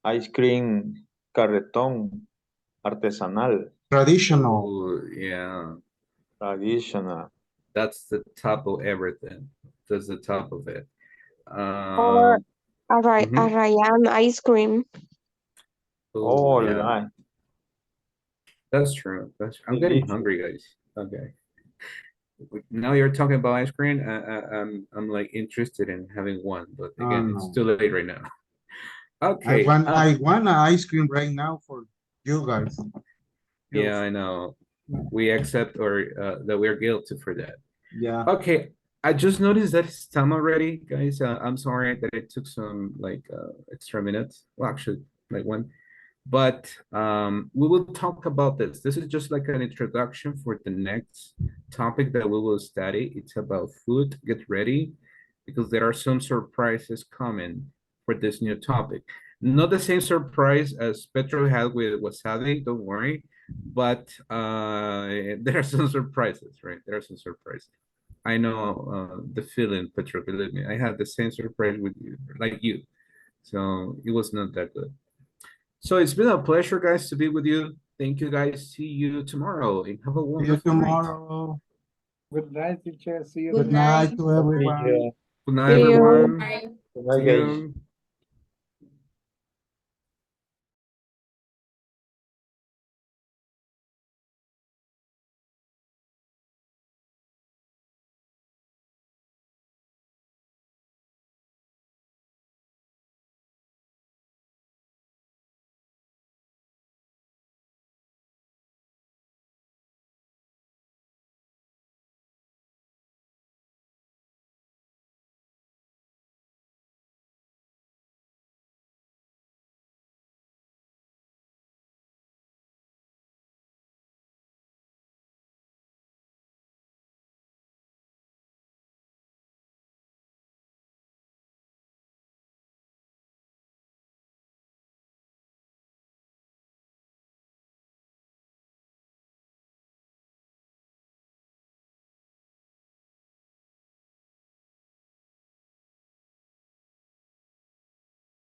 ice cream carretón artesanal, Traditional. Oh, yeah. traditional. That's the top of everything. That's the top of it. Or a Mhm. Ryan ice cream. Oh, Oh, yeah. like That's true. I'm getting delicious. hungry, guys. Okay. Now you're talking about ice cream. I'm like interested in having one, but Oh again, it's no. too late right now. Okay. I want an ice cream right now for you guys. Yeah, I know. We accept or that we're guilty for that. Yeah. Okay, I just noticed that it's time already, guys. I'm sorry that it took some extra minutes. Well, actually, like one. But we will talk about this. This is just like an introduction for the next topic that we will study. It's about food. Get ready because there are some surprises coming for this new topic. Not the same surprise as Petro had with wasabi, don't worry. But there are some surprises, right? There are some surprises. I know the feeling, Petro, believe me. I had the same surprise with you, like you. So it was not that good. So it's been a pleasure, guys, to be with you. Thank you, guys. See you tomorrow and have a See you wonderful night. tomorrow. Good night, teacher. See you Good Good tomorrow. night night. to everyone. Good night, See you. everyone. Bye. Good night, See guys. you.